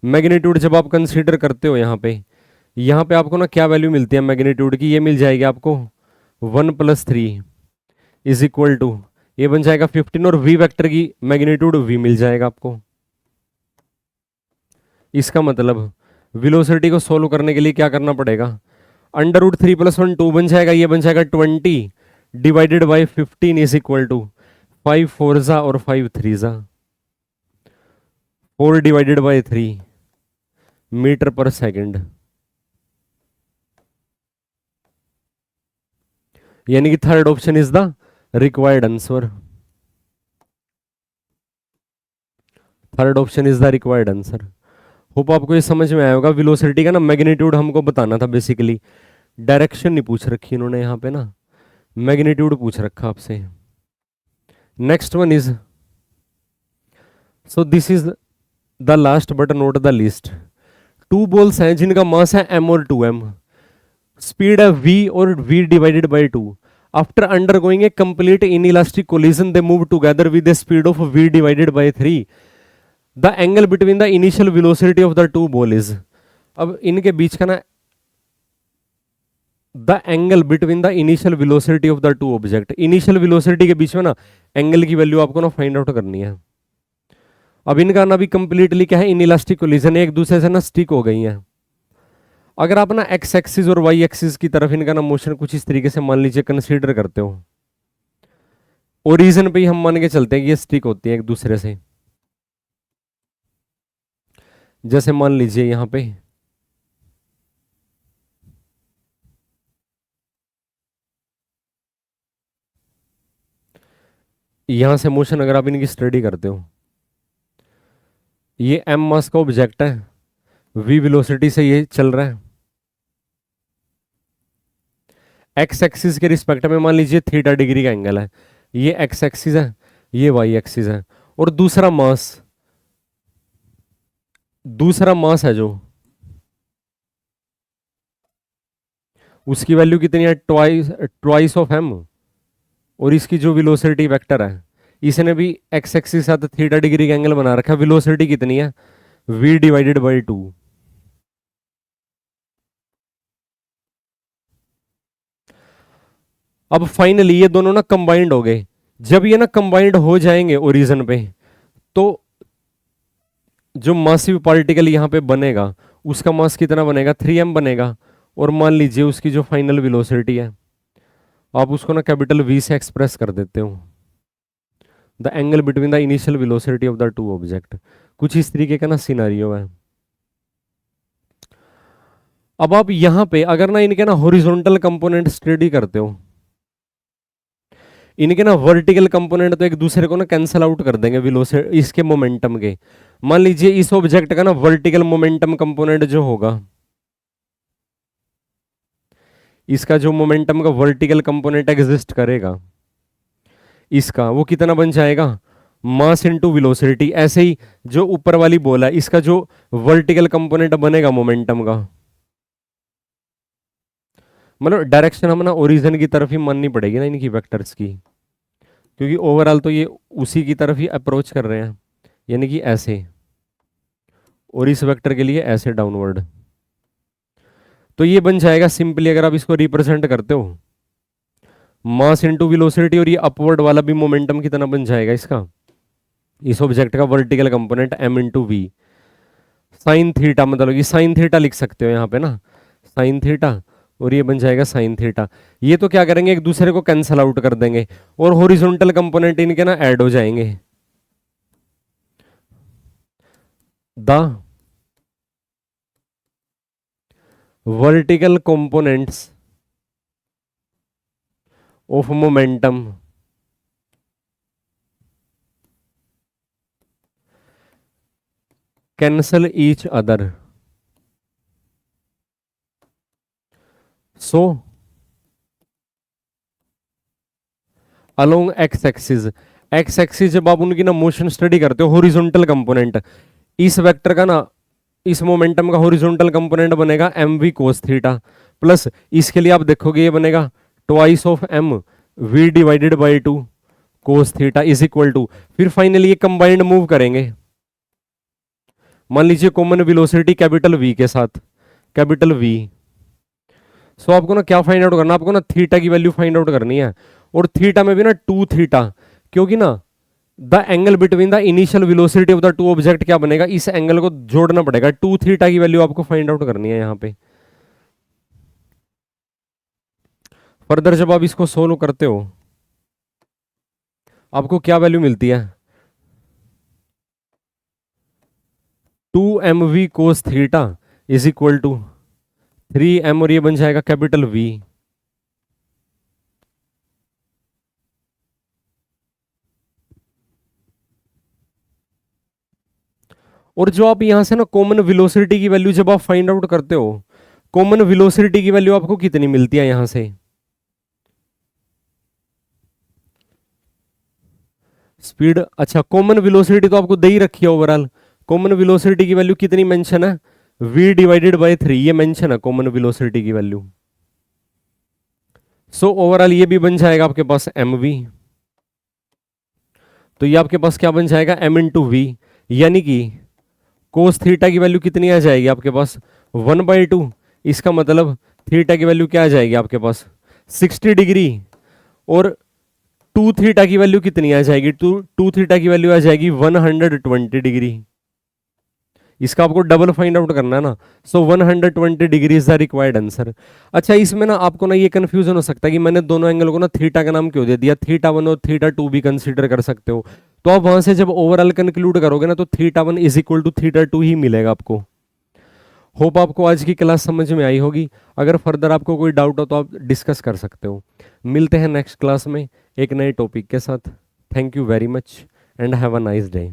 S1: मैग्नीट्यूड जब आप कंसीडर करते हो यहाँ पे आपको ना क्या वैल्यू मिलती है मैग्नीट्यूड की, ये मिल जाएगी आपको 1 + 3 इज इक्वल टू, ये बन जाएगा 15, और V वेक्टर की मैग्नीट्यूड V मिल जाएगा आपको। इसका मतलब वेलोसिटी को सोल्व करने के लिए क्या करना पड़ेगा, √3 + 1 2 बन जाएगा, ये बन जाएगा 20 divided by 15 is equal to 5 4 और 5 3 4 डिवाइडेड बाई 3 मीटर पर सेकंड, यानी कि third option is the required answer, third option is the required answer. Hope आपको ये समझ में आया होगा, वेलोसिटी का ना मैग्नीट्यूड हमको बताना था बेसिकली, डायरेक्शन नहीं पूछ रखी इन्होंने यहाँ पे ना, मैग्नीट्यूड पूछ रखा आपसे। Next one is, so this is the last but not the least, 2 balls हैं जिनका मास है m और 2m, स्पीड है v और v divided by 2. After undergoing A complete inelastic collision they move together with the speed of v divided by 3. The angle between the initial velocity of the two ball is. अब इनके बीच का ना the angle between the initial velocity of the two object, initial velocity के बीच में ना एंगल की वैल्यू आपको ना फाइंड आउट करनी है. अब इनका ना भी कंप्लीटली क्या है, इनइलास्टिक कोलिजन, एक दूसरे से ना स्टिक हो गई हैं. अगर आप ना एक्स एक्सिस और वाई एक्सिस की तरफ इनका ना मोशन कुछ इस तरीके से मान लीजिए कंसीडर करते हो, ओरिजिन पे ही हम मान के चलते हैं कि ये स्टिक होती है एक दूसरे से. जैसे मान लीजिए यहां पे यहां से मोशन अगर आप इनकी स्टडी करते हो, ये m मास का ऑब्जेक्ट है, v वेलोसिटी से ये चल रहा है, x एक्सिस के रिस्पेक्ट में मान लीजिए थीटा डिग्री का एंगल है, ये x एक्सिस है, ये y एक्सिस है, और दूसरा मास है जो उसकी वैल्यू कितनी है, ट्वाइस ऑफ m, और इसकी जो वेलोसिटी वेक्टर है इसने भी x एक्सिस के साथ थीटा डिग्री का एंगल बना रखा है, वेलोसिटी कितनी है, v डिवाइडेड बाई 2. अब फाइनली ये दोनों ना कंबाइंड हो गए. जब ये ना कंबाइंड हो जाएंगे ओरिजिन पे, तो जो मासिव पार्टिकल यहां पे बनेगा उसका मास कितना बनेगा, 3m बनेगा, और मान लीजिए उसकी जो फाइनल वेलोसिटी है आप उसको ना कैपिटल V से एक्सप्रेस कर देते हो. The angle between the initial velocity of the two object, कुछ इस तरीके का ना सिनेरियो है. अब आप यहां पे अगर ना इनके ना हॉरिजॉन्टल कंपोनेंट स्टडी करते हो, इनके ना वर्टिकल कंपोनेंट तो एक दूसरे को ना कैंसल आउट कर देंगे वेलोसिटी इसके मोमेंटम के. मान लीजिए इस ऑब्जेक्ट का ना वर्टिकल मोमेंटम कंपोनेंट जो होगा, इसका जो मोमेंटम का वर्टिकल कंपोनेंट एग्जिस्ट करेगा, इसका वो कितना बन जाएगा, मास इनटू वेलोसिटी. ऐसे ही जो ऊपर वाली बॉल है इसका जो वर्टिकल कंपोनेंट बनेगा मोमेंटम का, मतलब डायरेक्शन हम ना ओरिजिन की तरफ ही माननी पड़ेगी ना इनकी वेक्टर्स की, क्योंकि ओवरऑल तो ये उसी की तरफ ही अप्रोच कर रहे हैं, यानी कि ऐसे, और इस वेक्टर के लिए ऐसे डाउनवर्ड. तो ये बन जाएगा सिंपली, अगर आप इसको रिप्रेजेंट करते हो, मास इनटू वेलोसिटी, और ये अपवर्ड वाला भी मोमेंटम कितना बन जाएगा इसका, इस ऑब्जेक्ट का vertical component m into v sine theta, मतलब ये साइन थीटा लिख सकते हो यहाँ पे ना, साइन थीटा, और ये बन जाएगा साइन थीटा. ये तो क्या करेंगे एक दूसरे को कैंसल आउट कर देंगे और हॉरिजॉन्टल कंपोनेंट इनके ना ऐड हो जाएंगे. The vertical components of momentum cancel each other, so along x axis. X axis जब आप उनकी ना मोशन स्टडी करते हो, हॉरिजॉन्टल कंपोनेंट, इस वेक्टर का ना इस मोमेंटम का हॉरिजॉन्टल कंपोनेंट बनेगा m v cos theta, plus इसके लिए आप देखोगे ये बनेगा twice of m v divided by 2 cos theta is equal to, फिर फाइनली ये कंबाइंड मूव करेंगे, मान लीजिए कॉमन वेलोसिटी कैपिटल वी के साथ, कैपिटल वी. सो आपको ना क्या फाइंड आउट करना, आपको ना थीटा की वैल्यू फाइंड आउट करनी है, और थीटा में भी ना 2 थीटा, क्योंकि ना the angle between the initial velocity of the two object क्या बनेगा, इस एंगल को जोड़ना पड़ेगा, 2 थीटा की वैल्यू आपको फाइंड आउट करनी है यहां पे. फर्दर जब आप इसको सोल्व करते हो आपको क्या वैल्यू मिलती है, 2mv cos theta is equal to 3m, और ये बन जाएगा कैपिटल V. और जो आप यहां से ना कॉमन वेलोसिटी की वैल्यू जब आप फाइंड आउट करते हो, कॉमन वेलोसिटी की वैल्यू आपको कितनी मिलती है यहां से, स्पीड, अच्छा कॉमन वेलोसिटी तो आपको दे ही रखी है ओवरऑल, कॉमन वेलोसिटी की वैल्यू कितनी मेंशन है, v डिवाइडेड बाय 3, ये मेंशन है कॉमन वेलोसिटी की वैल्यू। सो ओवरऑल ये भी बन जाएगा आपके पास mv। तो ये आपके पास क्या बन जाएगा m इंटू वी, यानी कि कोस थीटा की वैल्यू कितनी आ जाएगी आपके पास 1/2। इसका मतलब थीटा की वैल्यू क्या आ जाएगी आपके पास 60 डिग्री, और टू थीटा की वैल्यू कितनी आ जाएगी, टू थीटा की वैल्यू आ जाएगी 120 डिग्री। इसका आपको डबल फाइंड आउट करना है ना, सो 120 degree is the required answer. अच्छा, इसमें ना आपको ना ये कंफ्यूजन हो सकता है कि मैंने दोनों एंगल को ना थीटा का नाम क्यों दे दिया, थीटा 1 और थीटा 2 भी कंसीडर कर सकते हो। तो आप वहां से जब ओवरऑल कंक्लूड करोगे ना तो theta 1 is equal to theta 2 ही मिलेगा आपको। होप आपको आज की क्लास समझ में आई होगी। अगर फर्दर आपको कोई डाउट हो तो आप डिस्कस कर सकते हो। मिलते हैं नेक्स्ट क्लास में एक नए टॉपिक के साथ। Thank you very much and have a nice day.